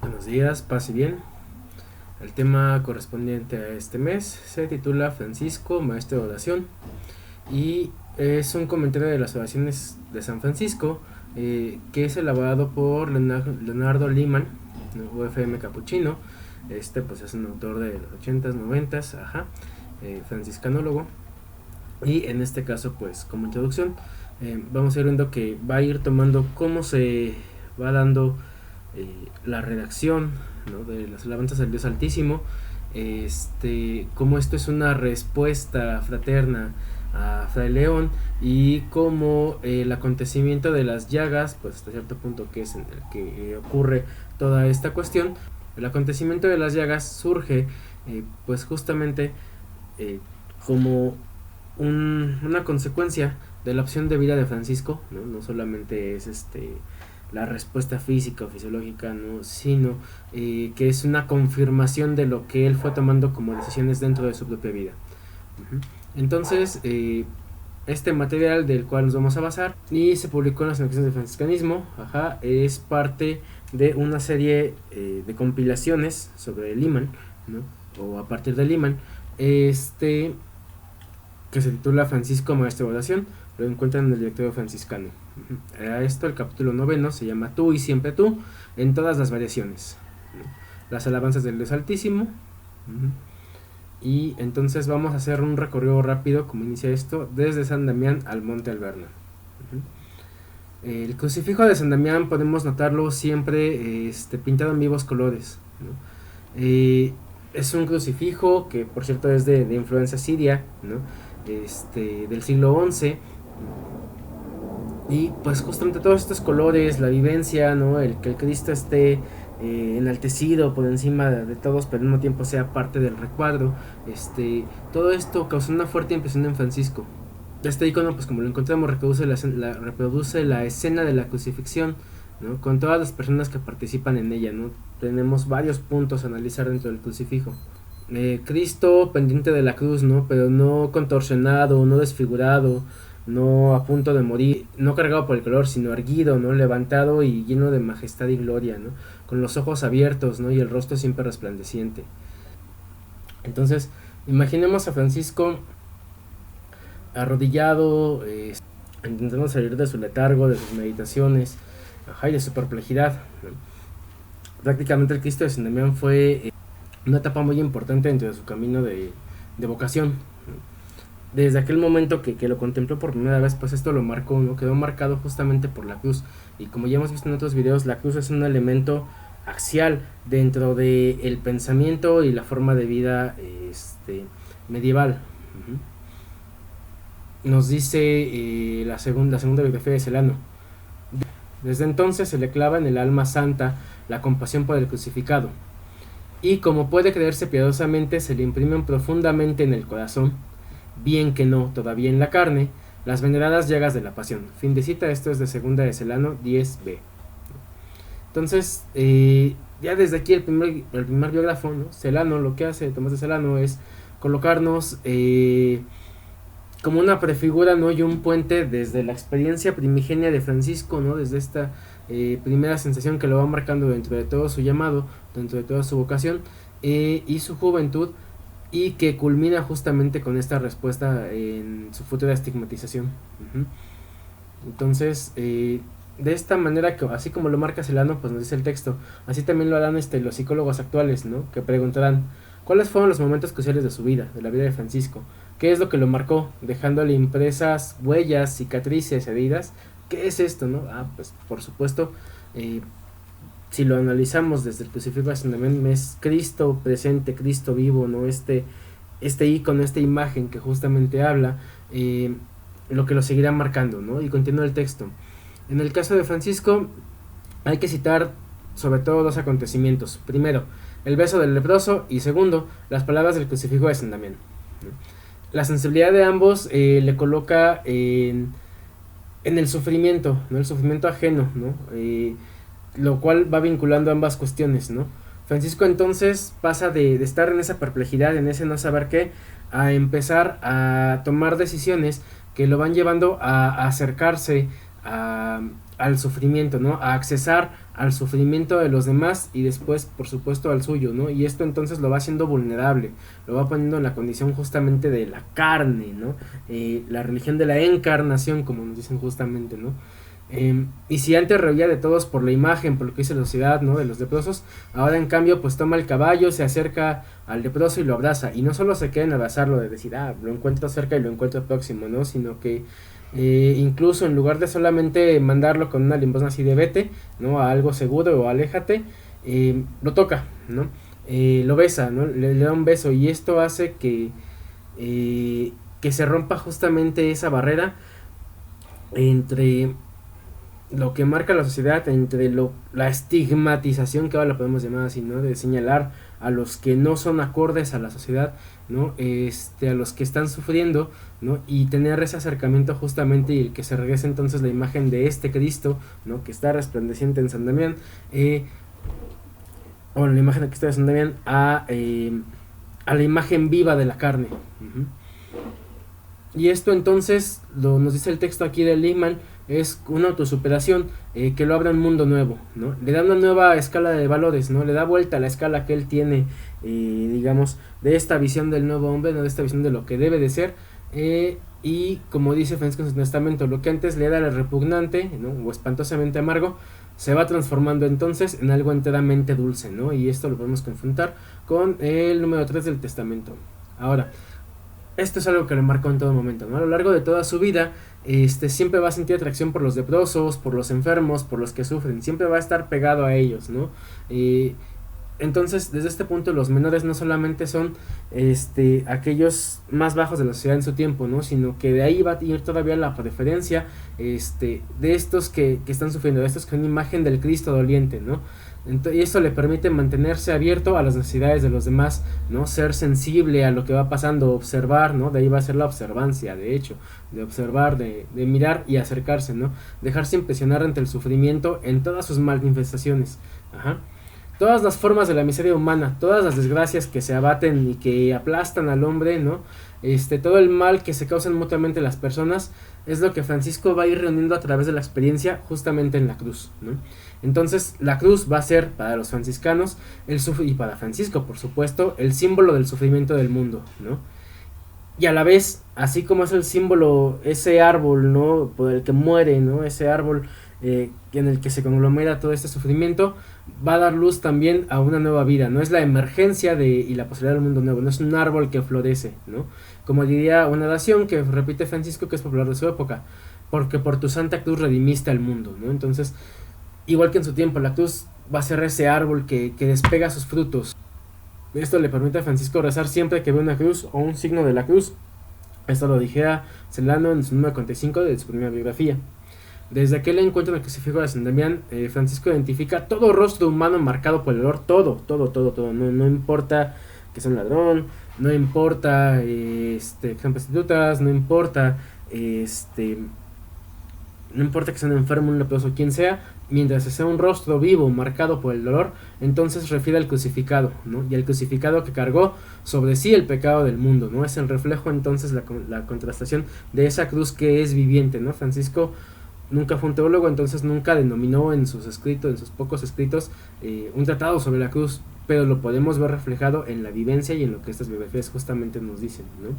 Buenos días, paz y bien. El tema correspondiente a este mes se titula Francisco, maestro de oración, y es un comentario de las oraciones de San Francisco, que es elaborado por Leonardo Liman, ¿no? UFM Capuchino. Este pues es un autor de los 80s, 90s, franciscanólogo. Y en este caso, pues como introducción, vamos a ir viendo que va a ir tomando cómo se va dando la redacción, ¿no?, de las alabanzas al Dios Altísimo, cómo esto es una respuesta fraterna a Fray León, y cómo el acontecimiento de las llagas, pues hasta cierto punto que es en el que ocurre toda esta cuestión, el acontecimiento de las llagas surge pues justamente eh, como una consecuencia de la opción de vida de Francisco, ¿no? No solamente es la respuesta física o fisiológica, ¿no?, sino que es una confirmación de lo que él fue tomando como decisiones dentro de su propia vida. Entonces, este material del cual nos vamos a basar y se publicó en las Anotaciones del Franciscanismo, es parte de una serie de compilaciones sobre Liman, ¿no?, o a partir de Liman, que se titula Francisco, maestro de oración. Lo encuentran en el directorio franciscano. A esto el capítulo 9 se llama Tú y siempre tú, en todas las variaciones, las alabanzas del Dios Altísimo. Y entonces vamos a hacer un recorrido rápido, como inicia esto, desde San Damián al Monte Alverno. El crucifijo de San Damián podemos notarlo siempre pintado en vivos colores, ¿no? Es un crucifijo que, por cierto, es de influencia siria, ¿no?, del siglo XI. Y pues justamente todos estos colores, la vivencia, ¿no?, el que el Cristo esté enaltecido por encima de todos, pero al mismo tiempo sea parte del recuadro, todo esto causó una fuerte impresión en Francisco. Este icono, pues como lo encontramos, reproduce la escena de la crucifixión, ¿no?, con todas las personas que participan en ella, ¿no? Tenemos varios puntos a analizar dentro del crucifijo. Cristo pendiente de la cruz, ¿no?, pero no contorsionado, no desfigurado, no a punto de morir, no cargado por el color, sino erguido, ¿no?, levantado y lleno de majestad y gloria, ¿no?, con los ojos abiertos, ¿no?, y el rostro siempre resplandeciente. Entonces, imaginemos a Francisco arrodillado, intentando salir de su letargo, de sus meditaciones, y de su perplejidad, ¿no? Prácticamente el Cristo de San Damián fue una etapa muy importante dentro de su camino de vocación. Desde aquel momento que lo contempló por primera vez, pues esto lo marcó, ¿no? Quedó marcado justamente por la cruz. Y como ya hemos visto en otros videos, la cruz es un elemento axial dentro del pensamiento y la forma de vida medieval. Nos dice la segunda biografía de Celano: desde entonces se le clava en el alma santa la compasión por el crucificado, y como puede creerse piadosamente, se le imprimen profundamente en el corazón, bien que no todavía en la carne, las veneradas llagas de la pasión. Fin de cita. Esto es de segunda de Celano 10b. Entonces, ya desde aquí el primer biógrafo, ¿no?, Celano, lo que hace Tomás de Celano es colocarnos como una prefigura, ¿no?, y un puente desde la experiencia primigenia de Francisco, ¿no?, desde esta primera sensación que lo va marcando dentro de todo su llamado, dentro de toda su vocación y su juventud, y que culmina justamente con esta respuesta en su futura estigmatización. Entonces, de esta manera, que así como lo marca Celano, pues nos dice el texto, así también lo harán los psicólogos actuales, ¿no?, que preguntarán: ¿cuáles fueron los momentos cruciales de su vida, de la vida de Francisco? ¿Qué es lo que lo marcó, dejándole impresas huellas, cicatrices, heridas? ¿Qué es esto, no? Pues por supuesto, si lo analizamos desde el crucifijo de San Damián, es Cristo presente, Cristo vivo, ¿no? Este icono, esta imagen que justamente habla, lo que lo seguirá marcando, ¿no? Y continúa el texto. En el caso de Francisco, hay que citar sobre todo dos acontecimientos. Primero, el beso del leproso, y segundo, las palabras del crucifijo de San Damián, ¿no? La sensibilidad de ambos le coloca en el sufrimiento, ¿no?, el sufrimiento ajeno, ¿no? Lo cual va vinculando ambas cuestiones, ¿no? Francisco entonces pasa de estar en esa perplejidad, en ese no saber qué, a empezar a tomar decisiones que lo van llevando a acercarse al sufrimiento, ¿no?, a accesar al sufrimiento de los demás y después por supuesto al suyo, ¿no? Y esto entonces lo va haciendo vulnerable, lo va poniendo en la condición justamente de la carne, ¿no? La religión de la encarnación, como nos dicen justamente, ¿no? Y si antes reía de todos por la imagen, por lo que dice la sociedad, ¿no? De los leprosos, ahora en cambio pues toma el caballo, se acerca al leproso y lo abraza, y no solo se queda en abrazarlo, de decir, lo encuentro cerca y lo encuentro próximo, ¿no? Sino que incluso en lugar de solamente mandarlo con una limosna así de vete, ¿no? A algo seguro o aléjate, lo toca, ¿no? Lo besa, ¿no? Le da un beso, y esto hace que se rompa justamente esa barrera entre lo que marca la sociedad, entre la estigmatización, que ahora la podemos llamar así, ¿no? De señalar a los que no son acordes a la sociedad, ¿no? A los que están sufriendo, ¿no? Y tener ese acercamiento justamente, y el que se regrese entonces la imagen de este Cristo, ¿no? Que está resplandeciente en San Damián, o la imagen de Cristo de San Damián, a la imagen viva de la carne. Uh-huh. Y esto entonces, nos dice el texto aquí de Lichtman, es una autosuperación que lo abre un mundo nuevo, ¿no? Le da una nueva escala de valores, ¿no? Le da vuelta a la escala que él tiene, digamos, de esta visión del nuevo hombre, ¿no? De esta visión de lo que debe de ser, y como dice Francisco en su testamento, lo que antes le era repugnante, ¿no? O espantosamente amargo, se va transformando entonces en algo enteramente dulce, ¿no? Y esto lo podemos confrontar con el número 3 del testamento. Ahora, esto es algo que le marcó en todo momento, ¿no? A lo largo de toda su vida, siempre va a sentir atracción por los leprosos, por los enfermos, por los que sufren, siempre va a estar pegado a ellos, ¿no? Entonces, desde este punto, los menores no solamente son aquellos más bajos de la sociedad en su tiempo, ¿no? Sino que de ahí va a ir todavía la preferencia de estos que están sufriendo, de estos que son imagen del Cristo doliente, ¿no? Y eso le permite mantenerse abierto a las necesidades de los demás, ¿no? Ser sensible a lo que va pasando, observar, ¿no? De ahí va a ser la observancia, de hecho, de observar, de mirar y acercarse, ¿no? Dejarse impresionar ante el sufrimiento en todas sus manifestaciones. Ajá. Todas las formas de la miseria humana, todas las desgracias que se abaten y que aplastan al hombre, ¿no? Todo el mal que se causan mutuamente las personas, es lo que Francisco va a ir reuniendo a través de la experiencia justamente en la cruz, ¿no? Entonces la cruz va a ser para los franciscanos y para Francisco, por supuesto, el símbolo del sufrimiento del mundo, ¿no? Y a la vez, así como es el símbolo, ese árbol, ¿no? Por el que muere, ¿no? Ese árbol en el que se conglomera todo este sufrimiento, va a dar luz también a una nueva vida, no es la emergencia y la posibilidad del mundo nuevo, no es un árbol que florece, ¿no? Como diría una oración que repite Francisco, que es popular de su época, porque por tu santa cruz redimiste al mundo, ¿no? Entonces, igual que en su tiempo, la cruz va a ser ese árbol que despega sus frutos. Esto le permite a Francisco rezar siempre que ve una cruz o un signo de la cruz. Esto lo dijera Celano en su número 45 de su primera biografía. Desde aquel encuentro en el crucifijo de San Damián, Francisco identifica todo rostro humano marcado por el dolor, todo, no importa que sea un ladrón, no importa que sean prostitutas, no importa que sea un enfermo, un leproso, quien sea, mientras sea un rostro vivo marcado por el dolor, entonces refiere al crucificado, ¿no? Y al crucificado que cargó sobre sí el pecado del mundo, ¿no? Es el reflejo entonces, la contrastación de esa cruz que es viviente, ¿no? Francisco nunca fue un teólogo, entonces nunca denominó en sus escritos, en sus pocos escritos, un tratado sobre la cruz, pero lo podemos ver reflejado en la vivencia y en lo que estas biografías justamente nos dicen, ¿no?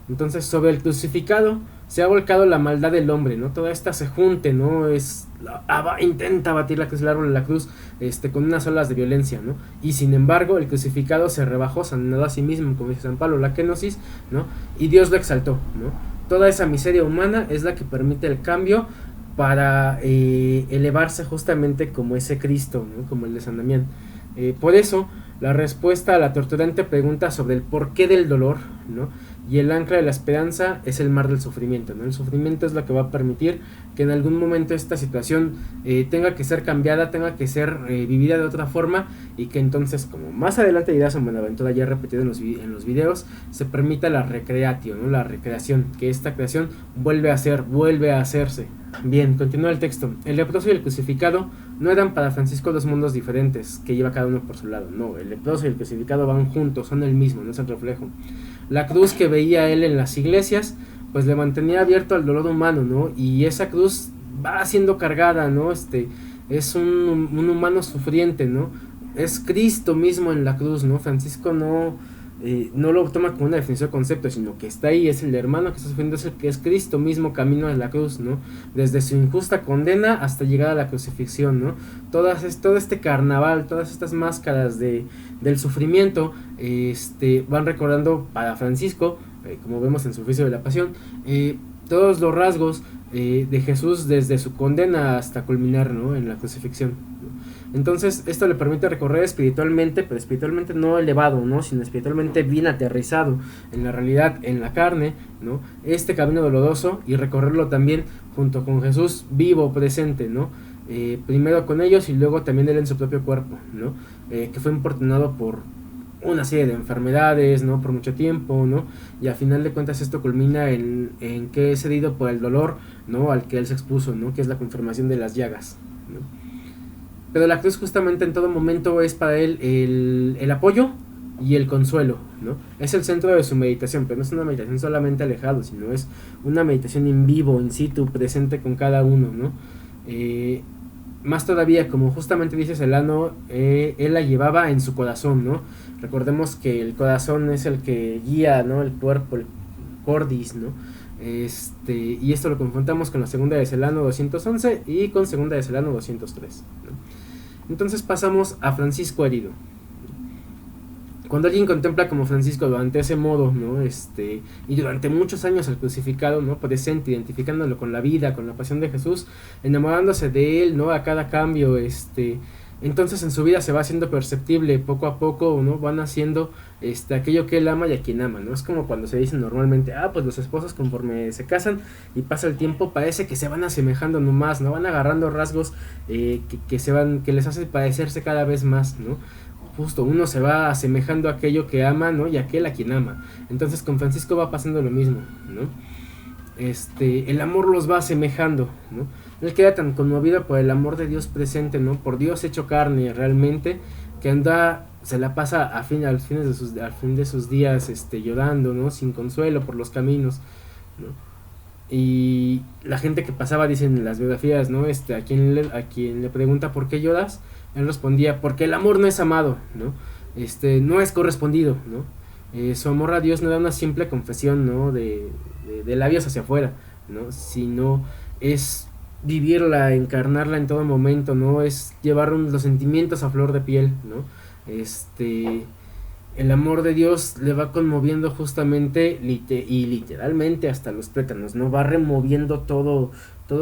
Entonces, sobre el crucificado se ha volcado la maldad del hombre, ¿no? Toda esta se junte, ¿no? Intenta batir la cruz, el árbol de la cruz, con unas olas de violencia, ¿no? Y sin embargo, el crucificado se rebajó, sanado a sí mismo, como dice San Pablo, la kenosis, ¿no? Y Dios lo exaltó, ¿no? Toda esa miseria humana es la que permite el cambio para elevarse justamente como ese Cristo, ¿no? Como el de San Damián. Por eso, la respuesta a la torturante pregunta sobre el porqué del dolor, ¿no? Y el ancla de la esperanza es el mar del sufrimiento, ¿no? El sufrimiento es lo que va a permitir que en algún momento esta situación tenga que ser cambiada, tenga que ser vivida de otra forma, y que entonces, como más adelante dirá San Buenaventura, ya repetido en los videos, se permita la recreatio, ¿no? La recreación, que esta creación vuelve a hacerse. Bien, continúa el texto. El leproso y el crucificado no eran para Francisco dos mundos diferentes que lleva cada uno por su lado, no, el leproso y el crucificado van juntos, son el mismo, no es el reflejo. La cruz que veía él en las iglesias, pues le mantenía abierto al dolor humano, ¿no? Y esa cruz va siendo cargada, ¿no? es un humano sufriente, ¿no? Es Cristo mismo en la cruz, ¿no? Francisco no lo toma como una definición de concepto, sino que está ahí, es el hermano que está sufriendo, es el que es Cristo mismo camino a la cruz, ¿no? Desde su injusta condena hasta llegar a la crucifixión, ¿no? Todo este carnaval, todas estas máscaras del sufrimiento, van recordando para Francisco, como vemos en su oficio de la pasión, todos los rasgos de Jesús desde su condena hasta culminar, ¿no? En la crucifixión, ¿no? Entonces esto le permite recorrer espiritualmente, pero espiritualmente no elevado, ¿no? Sino espiritualmente bien aterrizado en la realidad, en la carne, ¿no? Este camino doloroso y recorrerlo también junto con Jesús vivo, presente, ¿no? Primero con ellos y luego también él en su propio cuerpo, ¿no? Que fue importunado por una serie de enfermedades, ¿no? Por mucho tiempo, ¿no? Y a final de cuentas esto culmina en que es herido por el dolor, ¿no? Al que él se expuso, ¿no? Que es la confirmación de las llagas, ¿no? Pero la cruz justamente en todo momento es para él el apoyo y el consuelo, ¿no? Es el centro de su meditación, pero no es una meditación solamente alejado, sino es una meditación en vivo, in situ, presente con cada uno, ¿no? Más todavía, como justamente dice Celano, él la llevaba en su corazón, ¿no? Recordemos que el corazón es el que guía, ¿no? El cuerpo, el cordis, ¿no? Y esto lo confrontamos con la segunda de Celano 211 y con segunda de Celano 203, ¿no? Entonces pasamos a Francisco herido. Cuando alguien contempla como Francisco durante ese modo, ¿no? Y durante muchos años al crucificado, ¿no? Presente, identificándolo con la vida, con la pasión de Jesús, enamorándose de él, ¿no? A cada cambio, entonces en su vida se va haciendo perceptible poco a poco, ¿no? Van haciendo aquello que él ama y a quien ama, ¿no? Es como cuando se dice normalmente, pues los esposos conforme se casan y pasa el tiempo parece que se van asemejando nomás, ¿no? Van agarrando rasgos que les hace parecerse cada vez más, ¿no? Justo uno se va asemejando a aquello que ama, ¿no? Y aquel a quien ama. Entonces con Francisco va pasando lo mismo, ¿no? El amor los va asemejando, ¿no? Él queda tan conmovido por el amor de Dios presente, ¿no? Por Dios hecho carne realmente, que se la pasa al fin de sus días, llorando, ¿no? Sin consuelo por los caminos, ¿no? Y la gente que pasaba, dicen en las biografías, ¿no? A quien le pregunta ¿por qué lloras? Él respondía, porque el amor no es amado, ¿no? No es correspondido, ¿no? Su amor a Dios no da una simple confesión, ¿no? De labios hacia afuera, ¿no? Sino es vivirla, encarnarla en todo momento, ¿no? Es llevar los sentimientos a flor de piel, ¿no? El amor de Dios le va conmoviendo justamente y literalmente hasta los tuétanos, ¿no? Va removiendo todo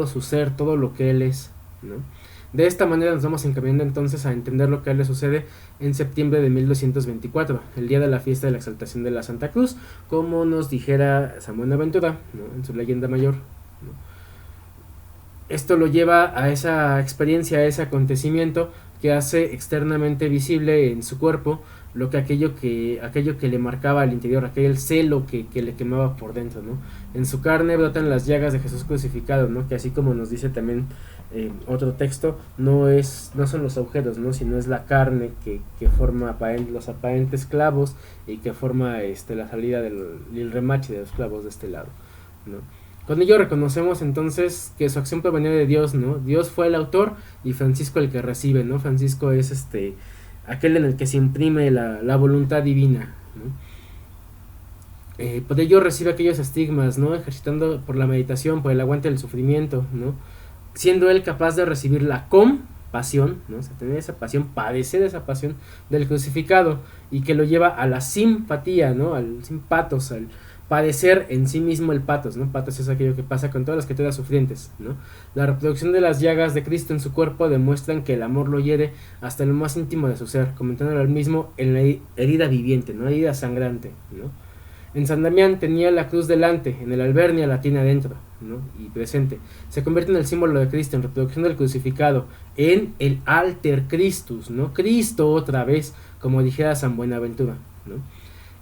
su ser, todo lo que él es, ¿no? De esta manera nos vamos encaminando entonces a entender lo que a él le sucede en septiembre de 1224, el día de la fiesta de la exaltación de la Santa Cruz, como nos dijera San Buenaventura, ¿no? En su leyenda mayor, ¿no? Esto lo lleva a esa experiencia, a ese acontecimiento que hace externamente visible en su cuerpo aquello que le marcaba al interior, aquel celo que le quemaba por dentro, ¿no? En su carne brotan las llagas de Jesús crucificado, ¿no? Que así como nos dice también otro texto, no son los agujeros, ¿no? Sino es la carne que forma los aparentes clavos y que forma la salida del remache de los clavos de este lado, ¿no? Con ello reconocemos entonces que su acción provenía de Dios, ¿no? Dios fue el autor y Francisco el que recibe, ¿no? Francisco es aquel en el que se imprime la voluntad divina, ¿no? Por ello recibe aquellos estigmas, ¿no? Ejercitando por la meditación, por el aguante del sufrimiento, ¿no? Siendo él capaz de recibir la compasión, ¿no? O sea, tener esa pasión, padecer esa pasión del crucificado y que lo lleva a la simpatía, ¿no? Al simpatos, al padecer en sí mismo el patos, ¿no? Patos es aquello que pasa con todas las criaturas sufrientes, ¿no? La reproducción de las llagas de Cristo en su cuerpo demuestran que el amor lo hiere hasta lo más íntimo de su ser, comentándolo al mismo en la herida viviente, ¿no? Herida sangrante, ¿no? En San Damián tenía la cruz delante, en el Albernia la tiene adentro, ¿no? Y presente. Se convierte en el símbolo de Cristo, en reproducción del crucificado, en el alter Christus, ¿no? Cristo otra vez, como dijera San Buenaventura, ¿no?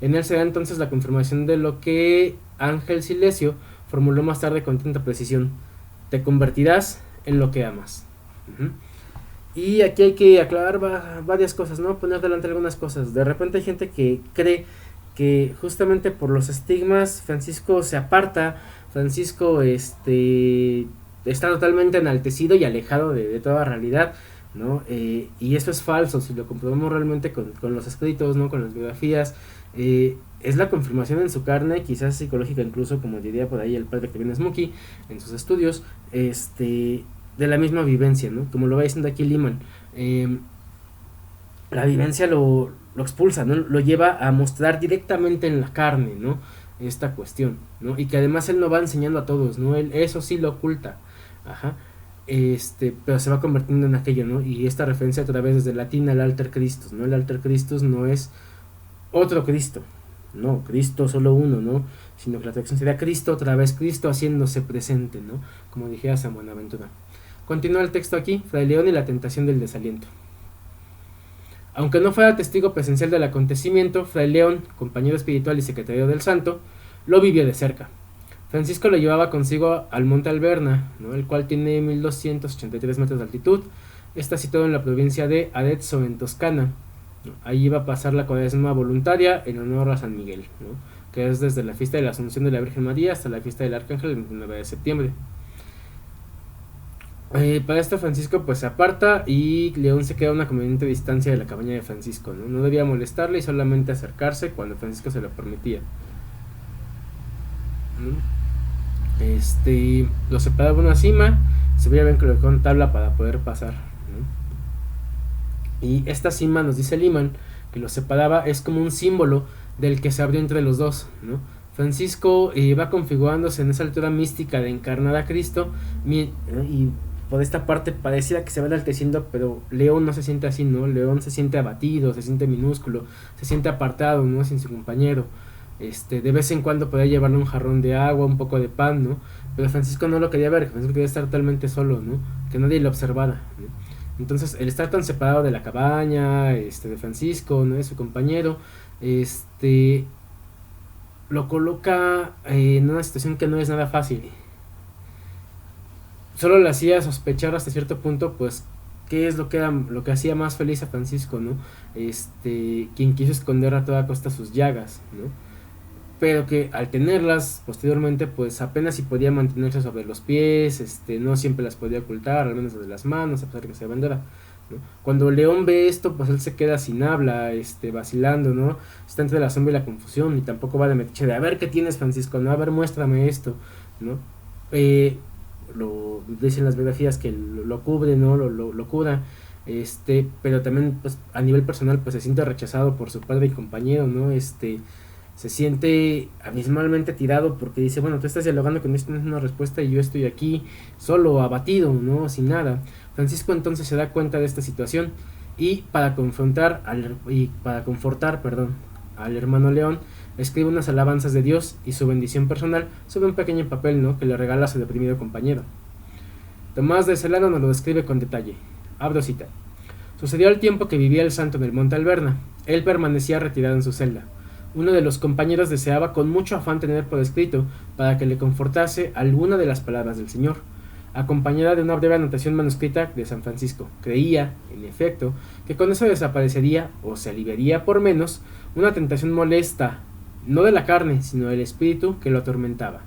En él se da entonces la confirmación de lo que Ángel Silesio formuló más tarde con tanta precisión: te convertirás en lo que amas. Y aquí hay que aclarar varias cosas, ¿no? Poner delante algunas cosas. De repente hay gente que cree que justamente por los estigmas Francisco se aparta, Francisco está totalmente enaltecido y alejado de toda realidad, ¿no? Y eso es falso, si lo comprobamos realmente con los escritos, ¿no? Con las biografías, es la confirmación en su carne, quizás psicológica incluso, como diría por ahí el padre Kevin Smokey en sus estudios, de la misma vivencia, ¿no? Como lo va diciendo aquí Lehman, la vivencia lo expulsa, ¿no? Lo lleva a mostrar directamente en la carne, ¿no? Esta cuestión, ¿no? Y que además él no va enseñando a todos, ¿no? Él eso sí lo oculta, ajá. Pero se va convirtiendo en aquello, ¿no? Y esta referencia otra vez desde el latín al alter Christus, ¿no? El alter Christus no es otro Cristo, no, Cristo solo uno, ¿no? Sino que la traducción sería Cristo otra vez, Cristo haciéndose presente, ¿no? Como dijera San Buenaventura. Continúa el texto aquí, Fray León y la tentación del desaliento. Aunque no fuera testigo presencial del acontecimiento, Fray León, compañero espiritual y secretario del santo, lo vivió de cerca. Francisco lo llevaba consigo al monte Alberna, ¿no? El cual tiene 1283 metros de altitud. Está situado en la provincia de Arezzo, en Toscana. ¿No? Ahí iba a pasar la cuaresma voluntaria en honor a San Miguel, ¿no? Que es desde la fiesta de la Asunción de la Virgen María hasta la fiesta del Arcángel el 29 de septiembre. Para esto Francisco pues se aparta y León se queda a una conveniente distancia de la cabaña de Francisco, ¿no? No debía molestarle y solamente acercarse cuando Francisco se lo permitía, ¿no? Lo separaba una cima, se veía bien que lo con tabla para poder pasar, ¿no? Y esta cima, nos dice Lehman, que lo separaba es como un símbolo del que se abrió entre los dos, ¿no? Francisco va configurándose en esa altura mística de encarnar a Cristo y por esta parte pareciera que se va enalteciendo, pero León no se siente así, ¿no? León se siente abatido, se siente minúsculo, se siente apartado, ¿no? Sin su compañero. De vez en cuando podía llevarle un jarrón de agua, un poco de pan, ¿no? Pero Francisco no lo quería ver, Francisco quería estar totalmente solo, ¿no? Que nadie lo observara, ¿no? Entonces, el estar tan separado de la cabaña, de Francisco, ¿no? De su compañero, lo coloca en una situación que no es nada fácil. Solo le hacía sospechar hasta cierto punto, pues, qué es lo que hacía más feliz a Francisco, ¿no? Quien quiso esconder a toda costa sus llagas, ¿no? Pero que al tenerlas posteriormente pues apenas si podía mantenerse sobre los pies, no siempre las podía ocultar, al menos de las manos, a pesar de que se vendera, ¿no? Cuando León ve esto, pues él se queda sin habla, vacilando, ¿no? Está entre la sombra y la confusión y tampoco va de metiche de a ver qué tienes, Francisco, no, a ver, muéstrame esto, ¿no? Lo dicen las biografías que lo cubre, ¿no? Lo cura, pero también pues a nivel personal pues se siente rechazado por su padre y compañero, ¿no? Se siente abismalmente tirado porque dice, bueno, tú estás dialogando con esto, no es una respuesta y yo estoy aquí solo, abatido, ¿no? Sin nada. Francisco entonces se da cuenta de esta situación y para confortar, al hermano León, escribe unas alabanzas de Dios y su bendición personal sobre un pequeño papel, ¿no? Que le regala a su deprimido compañero. Tomás de Celano nos lo describe con detalle. Abro cita. Sucedió al tiempo que vivía el santo en el monte Alberna. Él permanecía retirado en su celda. Uno de los compañeros deseaba con mucho afán tener por escrito para que le confortase alguna de las palabras del Señor, acompañada de una breve anotación manuscrita de San Francisco. Creía, en efecto, que con eso desaparecería, o se aliviaría por menos, una tentación molesta, no de la carne, sino del espíritu que lo atormentaba.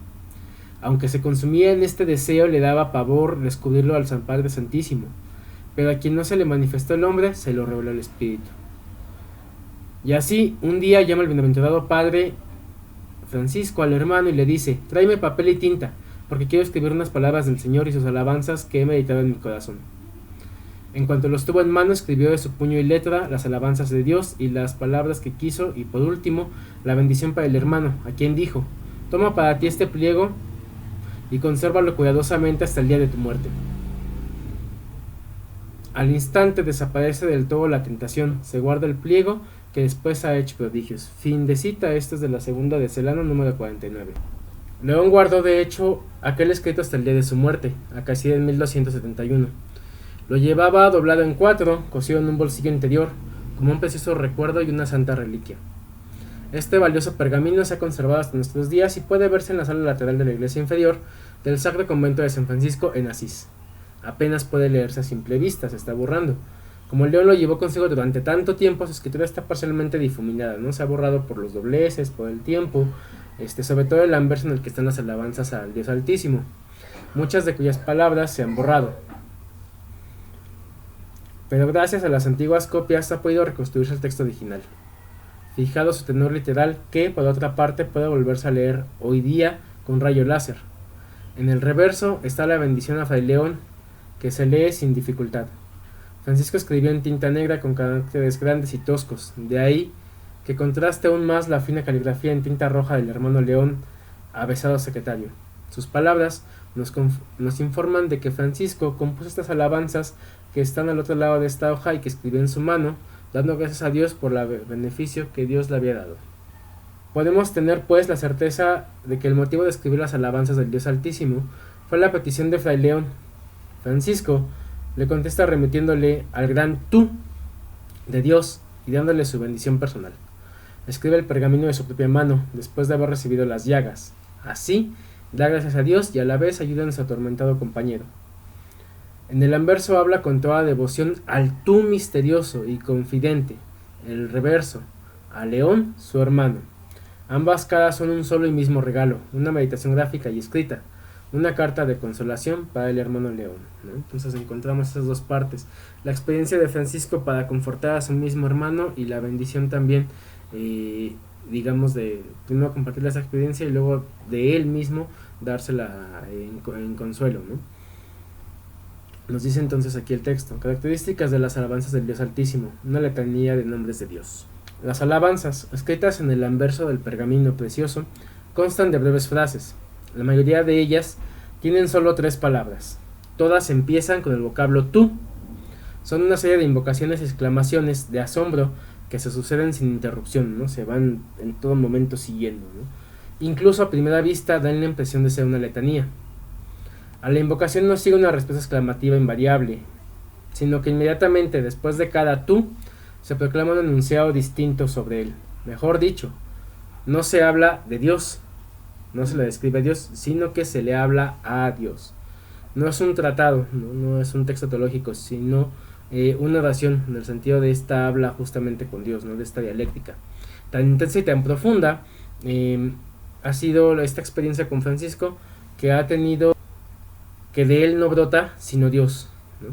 Aunque se consumía en este deseo, le daba pavor descubrirlo al San Padre Santísimo, pero a quien no se le manifestó el hombre, se lo reveló el espíritu. Y así, un día llama el bienaventurado padre Francisco al hermano y le dice, tráeme papel y tinta, porque quiero escribir unas palabras del Señor y sus alabanzas que he meditado en mi corazón. En cuanto los tuvo en mano, escribió de su puño y letra las alabanzas de Dios y las palabras que quiso, y por último, la bendición para el hermano, a quien dijo, toma para ti este pliego y consérvalo cuidadosamente hasta el día de tu muerte. Al instante desaparece del todo la tentación, se guarda el pliego que después ha hecho prodigios. Fin de cita, esto es de la segunda de Celano, número 49. León guardó de hecho aquel escrito hasta el día de su muerte, acaecida en 1271. Lo llevaba doblado en 4, cosido en un bolsillo interior, como un precioso recuerdo y una santa reliquia. Este valioso pergamino se ha conservado hasta nuestros días y puede verse en la sala lateral de la iglesia inferior del Sacro Convento de San Francisco en Asís. Apenas puede leerse a simple vista, se está borrando. Como el León lo llevó consigo durante tanto tiempo, su escritura está parcialmente difuminada, ¿no? Se ha borrado por los dobleces, por el tiempo, sobre todo el anverso en el que están las alabanzas al Dios Altísimo. muchas de cuyas palabras se han borrado. Pero gracias a las antiguas copias ha podido reconstruirse el texto original, fijado su tenor literal que, por otra parte, puede volverse a leer hoy día con rayo láser. En el reverso está la bendición a Fray León, que se lee sin dificultad. Francisco escribió en tinta negra con caracteres grandes y toscos, de ahí que contraste aún más la fina caligrafía en tinta roja del hermano León, avesado secretario. Sus palabras nos informan de que Francisco compuso estas alabanzas que están al otro lado de esta hoja y que escribió en su mano, dando gracias a Dios por el beneficio que Dios le había dado. Podemos tener pues la certeza de que el motivo de escribir las alabanzas del Dios Altísimo fue la petición de Fray León. Francisco le contesta remitiéndole al gran tú de Dios y dándole su bendición personal. Escribe el pergamino de su propia mano después de haber recibido las llagas. Así, da gracias a Dios y a la vez ayuda a su atormentado compañero. En el anverso habla con toda devoción al tú misterioso y confidente. En el reverso, a León, su hermano. Ambas caras son un solo y mismo regalo, una meditación gráfica y escrita, una carta de consolación para el hermano León, ¿no? Entonces encontramos esas dos partes, la experiencia de Francisco para confortar a su mismo hermano y la bendición también, digamos, de primero compartir esa experiencia y luego de él mismo dársela en consuelo, ¿no? Nos dice entonces aquí el texto: características de las alabanzas del Dios Altísimo, una letanía de nombres de Dios. Las alabanzas, escritas en el anverso del pergamino precioso, constan de breves frases. La mayoría de ellas tienen solo 3 palabras. Todas empiezan con el vocablo tú. Son una serie de invocaciones y exclamaciones de asombro que se suceden sin interrupción, ¿no? Se van en todo momento siguiendo, ¿no? Incluso a primera vista dan la impresión de ser una letanía. A la invocación no sigue una respuesta exclamativa invariable, sino que inmediatamente después de cada tú se proclama un enunciado distinto sobre él. Mejor dicho, no se habla de Dios, no se le describe a Dios, sino que se le habla a Dios. No es un tratado, no es un texto teológico, sino una oración, en el sentido de esta habla justamente con Dios, ¿no? De esta dialéctica. Tan intensa y tan profunda ha sido esta experiencia con Francisco, que ha tenido que de él no brota sino Dios, ¿no?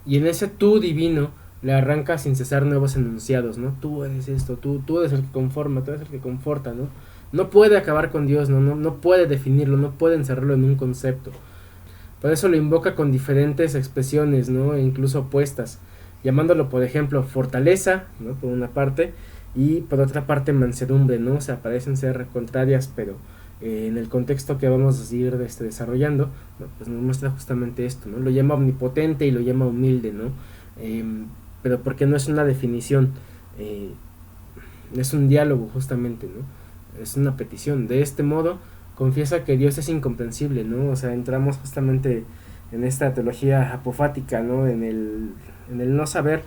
Y en ese tú divino le arranca sin cesar nuevos enunciados, ¿no? Tú eres esto, tú eres el que conforma, tú eres el que conforta, ¿no? No puede acabar con Dios, no puede definirlo, no puede encerrarlo en un concepto. Por eso lo invoca con diferentes expresiones, ¿no? E incluso opuestas, llamándolo, por ejemplo, fortaleza, ¿no? Por una parte, y por otra parte mansedumbre, ¿no? O sea, parecen ser contrarias, pero en el contexto que vamos a ir desarrollando, ¿no? Pues nos muestra justamente esto, ¿no? Lo llama omnipotente y lo llama humilde, ¿no? Pero porque no es una definición, es un diálogo justamente, ¿no? Es una petición. De este modo confiesa que Dios es incomprensible, ¿no? O sea, entramos justamente en esta teología apofática, ¿no? En el no saber,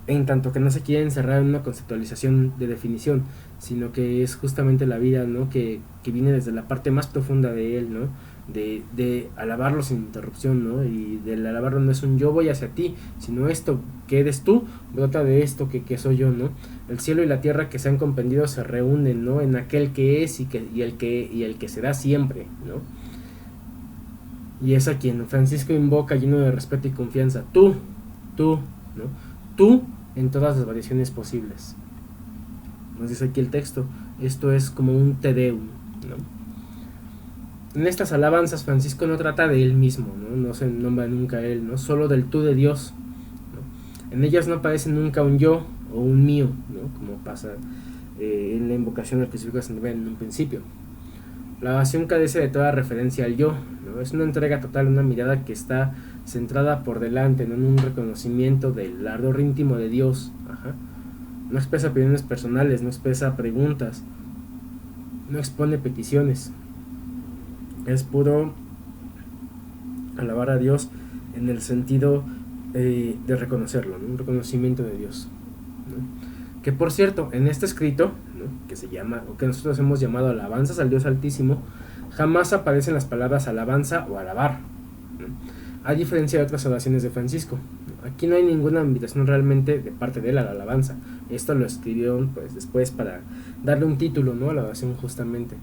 en tanto que no se quiere encerrar en una conceptualización de definición, sino que es justamente la vida, ¿no? Que viene desde la parte más profunda de él, ¿no? De alabarlo sin interrupción, ¿no? Y del alabarlo no es un yo voy hacia ti, sino esto que eres tú, brota de esto que soy yo, ¿no? El cielo y la tierra que se han comprendido se reúnen, ¿no? En aquel que es y el que será siempre, ¿no? Y es a quien Francisco invoca lleno de respeto y confianza. Tú, ¿no? Tú en todas las variaciones posibles. Nos dice aquí el texto. Esto es como un te deum, ¿no? En estas alabanzas Francisco no trata de él mismo, no se nombra nunca él, ¿no? Solo del tú de Dios, ¿no? En ellas no aparece nunca un yo o un mío, ¿no? Como pasa en la invocación al crucifijo de San Damián en un principio. La oración carece de toda referencia al yo, ¿no? Es una entrega total, una mirada que está centrada por delante, ¿no? En un reconocimiento del ardor íntimo de Dios. Ajá. No expresa opiniones personales, no expresa preguntas, no expone peticiones. Es puro alabar a Dios en el sentido de reconocerlo, ¿no? Un reconocimiento de Dios, ¿no? Que por cierto, en este escrito, ¿no? Que se llama, o que nosotros hemos llamado alabanzas al Dios Altísimo, jamás aparecen las palabras alabanza o alabar, ¿no? A diferencia de otras oraciones de Francisco, ¿no? Aquí no hay ninguna invitación realmente de parte de él a la alabanza. Esto lo escribió pues después para darle un título, ¿no? A la oración justamente.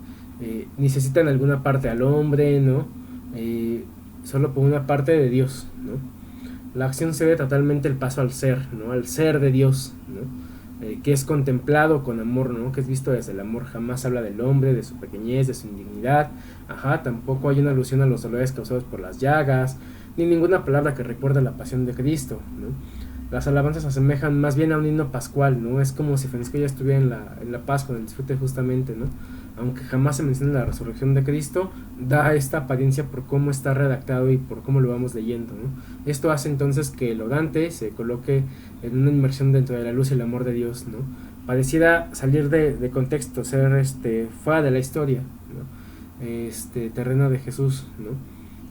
Necesitan alguna parte al hombre, ¿no? solo por una parte de Dios, ¿no? La acción cede totalmente el paso al ser, ¿no? Al ser de Dios, ¿no? Que es contemplado con amor, ¿no? Que es visto desde el amor. Jamás habla del hombre, de su pequeñez, de su indignidad. Ajá, tampoco hay una alusión a los dolores causados por las llagas, ni ninguna palabra que recuerde la pasión de Cristo, ¿no? Las alabanzas se asemejan más bien a un himno pascual, ¿no? Es como si Francisco ya estuviera en la Pascua, en el disfrute justamente, ¿no? Aunque jamás se menciona la resurrección de Cristo, da esta apariencia por cómo está redactado y por cómo lo vamos leyendo, ¿no? Esto hace entonces que el orante se coloque en una inmersión dentro de la luz y el amor de Dios, ¿no? Pareciera salir de contexto, ser fuera de la historia, ¿no? Terreno de Jesús, ¿no?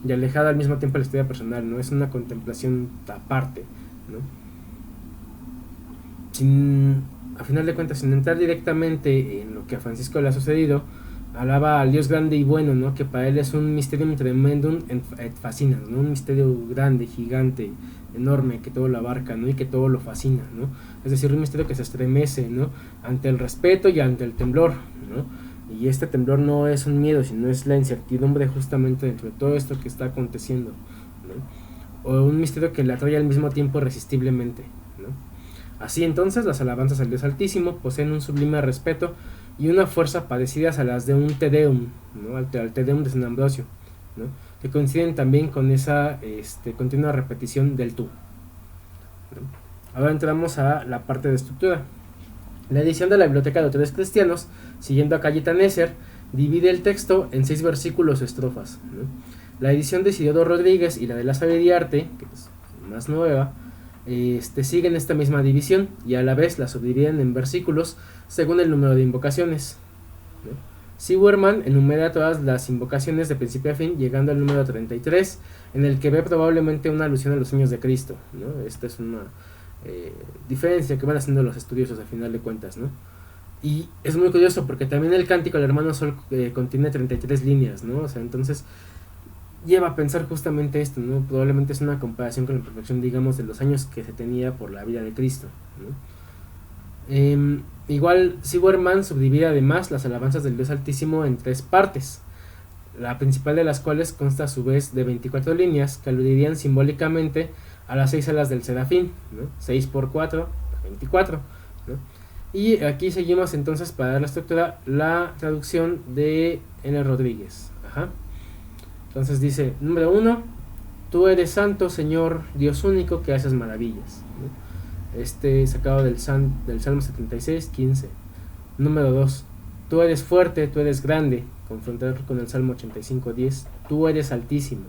Y alejada al mismo tiempo de la historia personal, ¿no? Es una contemplación aparte, ¿no? A final de cuentas, sin entrar directamente en lo que a Francisco le ha sucedido, alaba al Dios grande y bueno, ¿no? Que para él es un mysterium tremendum et fascina, ¿no? Un misterio grande, gigante, enorme, que todo lo abarca, ¿no? Y que todo lo fascina, ¿no? Es decir, un misterio que se estremece, ¿no? Ante el respeto y ante el temblor, ¿no? Y este temblor no es un miedo, sino es la incertidumbre justamente dentro de todo esto que está aconteciendo, ¿no? O un misterio que le atrae al mismo tiempo irresistiblemente, ¿no? Así entonces, las alabanzas al Dios Altísimo poseen un sublime respeto y una fuerza parecidas a las de un Te Deum, ¿no? al Te Deum de San Ambrosio, ¿no? Que coinciden también con esa continua repetición del tú, ¿no? Ahora entramos a la parte de estructura. La edición de la Biblioteca de Autores Cristianos, siguiendo a Calle Tanesser, divide el texto en 6 versículos o estrofas, ¿no? La edición de Isidoro Rodríguez y la de La Sabidiarte, que es más nueva, siguen esta misma división y a la vez la subdividen en versículos según el número de invocaciones, ¿no? Siwerman enumera todas las invocaciones de principio a fin, llegando al número 33, en el que ve probablemente una alusión a los sueños de Cristo, ¿no? Esta es una diferencia que van haciendo los estudiosos a final de cuentas, ¿no? Y es muy curioso porque también el cántico del hermano Sol contiene 33 líneas, ¿no? O sea, entonces lleva a pensar justamente esto, ¿no? Probablemente es una comparación con la perfección, digamos, de los años que se tenía por la vida de Cristo, ¿no? Igual, Siwerman subdivide además las alabanzas del Dios Altísimo en 3 partes, la principal de las cuales consta a su vez de 24 líneas que aludirían simbólicamente a las 6 alas del serafín, ¿no? 6 por 4, 24, ¿no? Y aquí seguimos entonces para dar la estructura, la traducción de N. Rodríguez. Ajá. Entonces dice, número 1, tú eres santo, Señor, Dios único, que haces maravillas, ¿no? Sacado del Salmo 76, 15. Número 2, tú eres fuerte, tú eres grande, confrontar con el Salmo 85, 10. Tú eres altísimo,